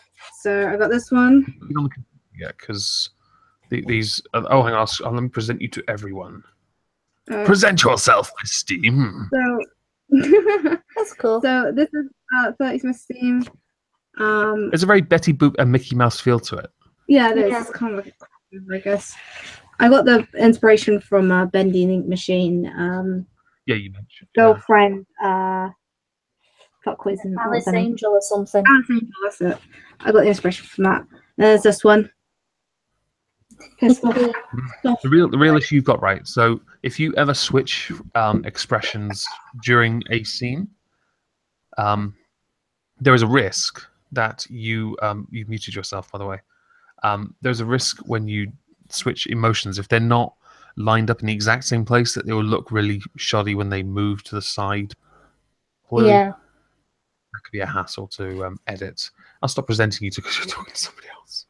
So I got this one. Yeah, because these. Oh, hang on. Let me present you to everyone. Uh, Present yourself, Miss Steam. So That's cool. So this is 30s Miss Steam. There's a very Betty Boop and Mickey Mouse feel to it. Yeah, it is. Yeah. It's kind of like a crossover, I guess. I got the inspiration from Bendy and Ink Machine. Yeah, you mentioned. Girlfriend. Fuck quiz and Alice Angel or something. Alice Angel, that's it. I got the inspiration from that. There's this one. Pissed off. The real issue you've got right. So if you ever switch expressions during a scene, there is a risk that you've muted yourself, by the way. There's a risk when you switch emotions if they're not lined up in the exact same place that they will look really shoddy when they move to the side. Yeah. That could be a hassle to edit. I'll stop presenting you because you're talking to somebody else.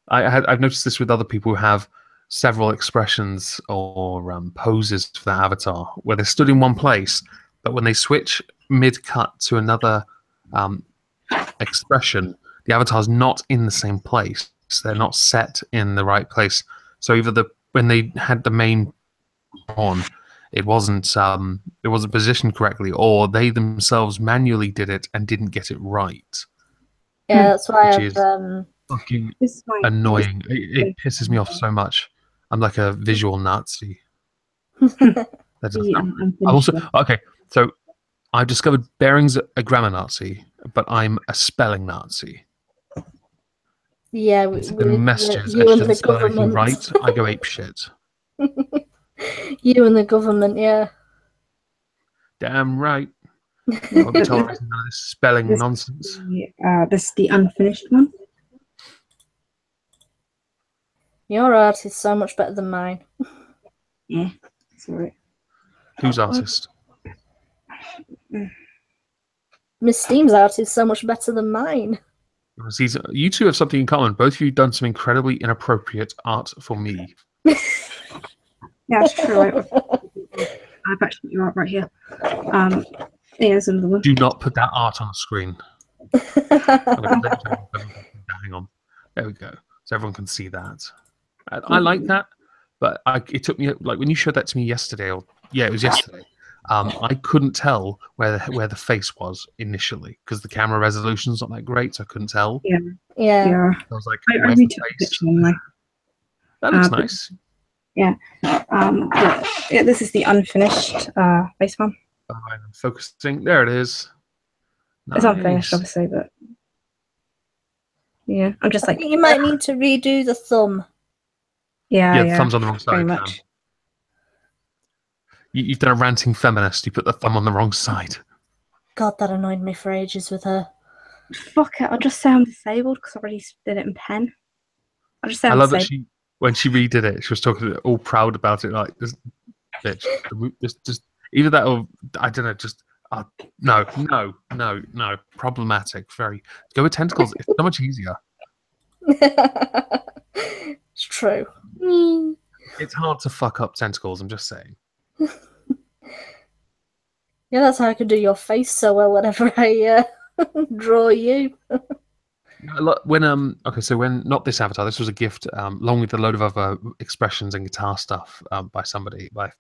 I've noticed this with other people who have several expressions or poses for their avatar where they're stood in one place, but when they switch mid-cut to another expression, the avatar's not in the same place. They're not set in the right place. So either when they had the main on, it wasn't positioned correctly, or they themselves manually did it and didn't get it right. Yeah, that's why Which I've Fucking This is my annoying. It pisses me off so much. I'm like a visual Nazi. That doesn't I'm also finished. okay. So I've discovered Bering's a grammar Nazi, but I'm a spelling Nazi. yeah, The messages you and that the spell anything government. right, I go ape shit. You and the government, yeah. Damn right. I won't be tolerating none of this spelling This- nonsense. This is the unfinished one. Your art is so much better than mine. Yeah, sorry. Who's artist? Miss Steam's art is so much better than mine. See, you two have something in common. Both of you have done some incredibly inappropriate art for me. Yeah, it's true. I've actually got your art right here. Yeah, there's another one. Do not put that art on the screen. Hang on. There we go. So everyone can see that. I like that, but it took me like when you showed that to me yesterday, or it was yesterday. I couldn't tell where the face was initially because the camera resolution's not that great, so I couldn't tell. Yeah. Yeah. I was like, I "Where's the retook the face?" picture anyway. That looks but- nice. Yeah, this is the unfinished base one. I'm focusing. There it is. It's unfinished, Nice. obviously, but yeah, I'm just I like, think you might need to redo the thumb. yeah, The thumb's on the wrong pretty side. much. You've done a ranting feminist. You put the thumb on the wrong side. God, that annoyed me for ages with her. Fuck it, I'll just say I'm disabled because I already did it in pen. I'll just say I I'm love that disabled. when she redid it, she was talking all proud about it, like this bitch. Just either that or I don't know. Just no. Problematic. Very. Go with tentacles. It's so much easier. It's true. It's hard to fuck up tentacles. I'm just saying. Yeah, that's how I could do your face so well whenever I draw you. When so when not this avatar, this was a gift along with a load of other expressions and guitar stuff by somebody by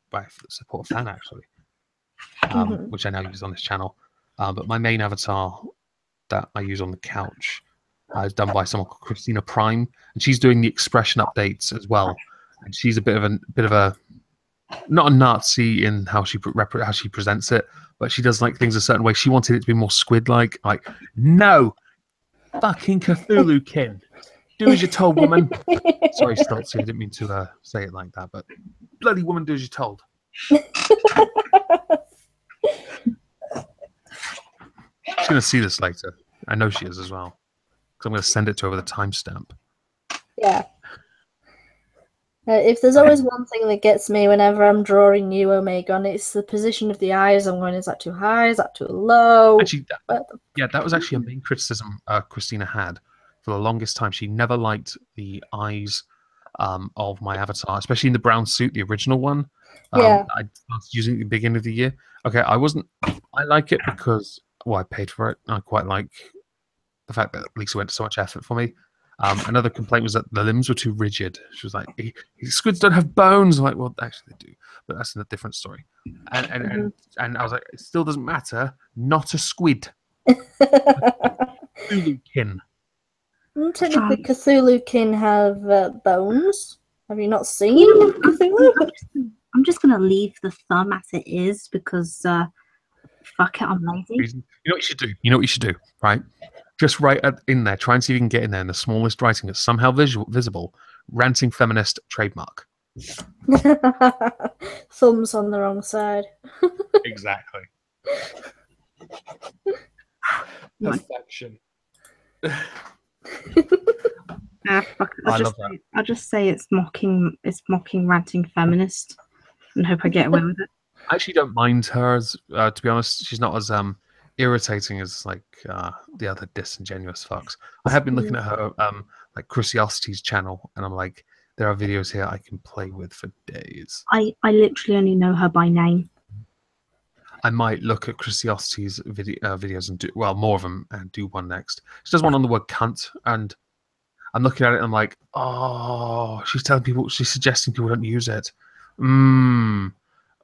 support fan actually, which I now use on this channel. But my main avatar that I use on the couch is done by someone called Christina Prime, and she's doing the expression updates as well. And she's a bit of a not a Nazi in how she presents it, but she does like things a certain way. She wanted it to be more squid-like. Like, no, fucking Cthulhu-Kin. Do as you're told, woman. Sorry, Stoltzy, I didn't mean to say it like that, but bloody woman, do as you're told. She's going to see this later. I know she is as well. Because I'm going to send it to her with a timestamp. Yeah. If there's always one thing that gets me whenever I'm drawing you, Omegon, it's the position of the eyes. I'm going, is that too high? Is that too low? Actually, that was actually a main criticism Christina had for the longest time. She never liked the eyes of my avatar, especially in the brown suit, the original one. Yeah. I was using it at the beginning of the year. Okay, I like it because, I paid for it. I quite like the fact that Lisa went to so much effort for me. Another complaint was that the limbs were too rigid. She was like, squids don't have bones. I'm like, well, actually they do, but that's a different story. And I was like, it still doesn't matter. Not a squid. Cthulhu-Kin. Technically, Cthulhu-Kin have bones. Have you not seen Cthulhu? I'm just gonna leave the thumb as it is because fuck it, I'm lazy. You know what you should do, right? Just write in there. Try and see if you can get in there in the smallest writing that's somehow visible. Ranting feminist trademark. Thumbs on the wrong side. Exactly. Perfection. Fuck it. I'll just say it's mocking ranting feminist and hope I get away with it. I actually don't mind her, to be honest. She's not as irritating as like the other disingenuous fucks. I have been looking at her like Curiosity's channel, and I'm like, there are videos here I can play with for days. I literally only know her by name. I might look at Curiosity's videos and do more of them and do one next. She does one on the word cunt, and I'm looking at it and I'm like, oh, she's suggesting people don't use it.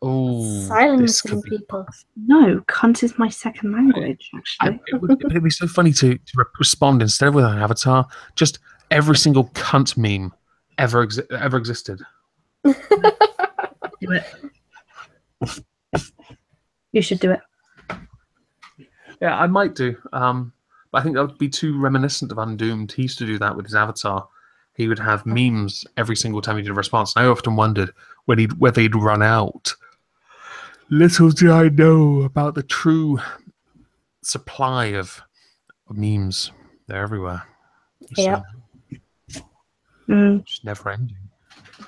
Oh, Silencing people. No, cunt is my second language, actually. It'd be so funny to respond instead of with an avatar, just every single cunt meme ever existed. Do it. You should do it. Yeah, I might do. But I think that would be too reminiscent of Undoomed. He used to do that with his avatar. He would have memes every single time he did a response. And I often wondered whether he'd run out. Little did I know about the true supply of memes. They're everywhere. Yeah. Just never ending.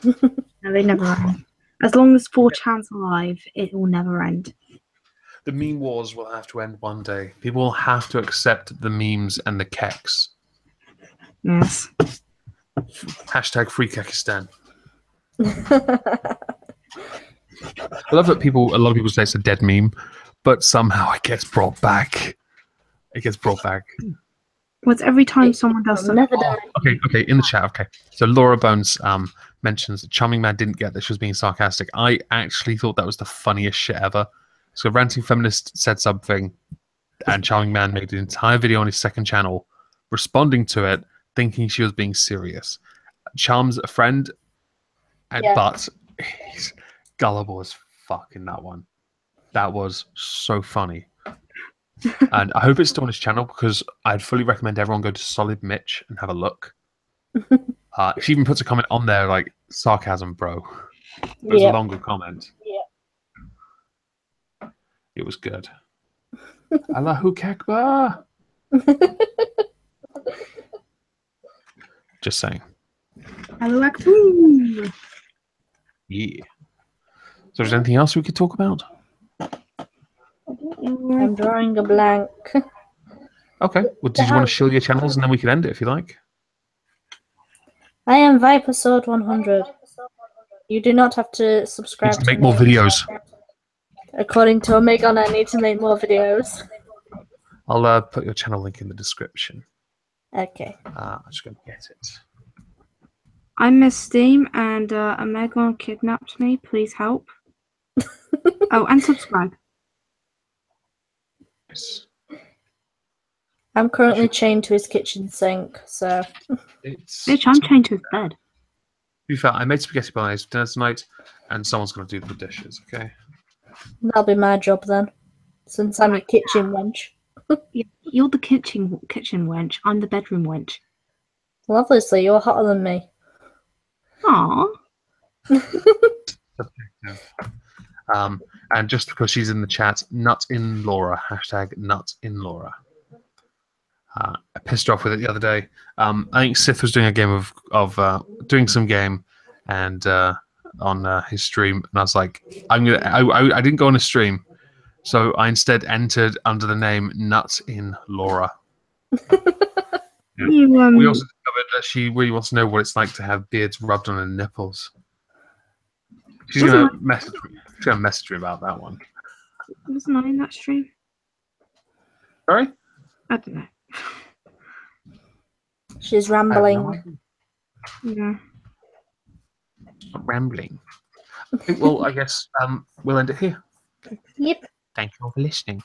No, they never end. As long as 4chan's alive, it will never end. The meme wars will have to end one day. People will have to accept the memes and the keks. Yes. Hashtag free Kekistan. I love that a lot of people say it's a dead meme, but somehow it gets brought back. Well, it's every time someone does something. Never die. Okay, in the chat, okay. So Laura Bones mentions that Charming Man didn't get that she was being sarcastic. I actually thought that was the funniest shit ever. So Ranting Feminist said something, and Charming Man made an entire video on his second channel responding to it, thinking she was being serious. Charm's a friend, Yeah. But he's gullible as fuck in that one. That was so funny. And I hope it's still on his channel because I'd fully recommend everyone go to Solid Mitch and have a look. She even puts a comment on there like, sarcasm, bro. It was a longer comment. Yeah. It was good. Allahu Akbar. Just saying. Hello, Akbar. Yeah. So is there anything else we could talk about? I'm drawing a blank. Okay. Well, did you want to shill your channels and then we could end it if you like? I am Viper Sword 100. You do not have to subscribe Need to make more me. videos. According to Omegon, I need to make more videos. I'll put your channel link in the description. Okay. I'm just going to get it. I miss Steam and Omegon kidnapped me. Please help. Oh, and subscribe. Yes. I'm currently chained to his kitchen sink, so... Bitch, I'm chained to his bed. To be fair, I made spaghetti bolognese for dinner tonight, and someone's going to do the dishes, okay? That'll be my job then, since I'm a kitchen wench. You're the kitchen wench. I'm the bedroom wench. Well, obviously, you're hotter than me. Aww. Subjective. And just because she's in the chat, nut in Laura, hashtag nut in Laura. I pissed her off with it the other day. I think Sith was doing a game of doing some game, and on his stream, and I was like, I didn't go on his stream, so I instead entered under the name Nut in Laura. You, We also discovered that she really wants to know what it's like to have beards rubbed on her nipples. She's gonna message me. She's gonna message me about that one. Wasn't I in that stream? Sorry? I don't know. She's I have no rambling. idea. Yeah. Rambling. Okay, well, I guess we'll end it here. Yep. Thank you all for listening.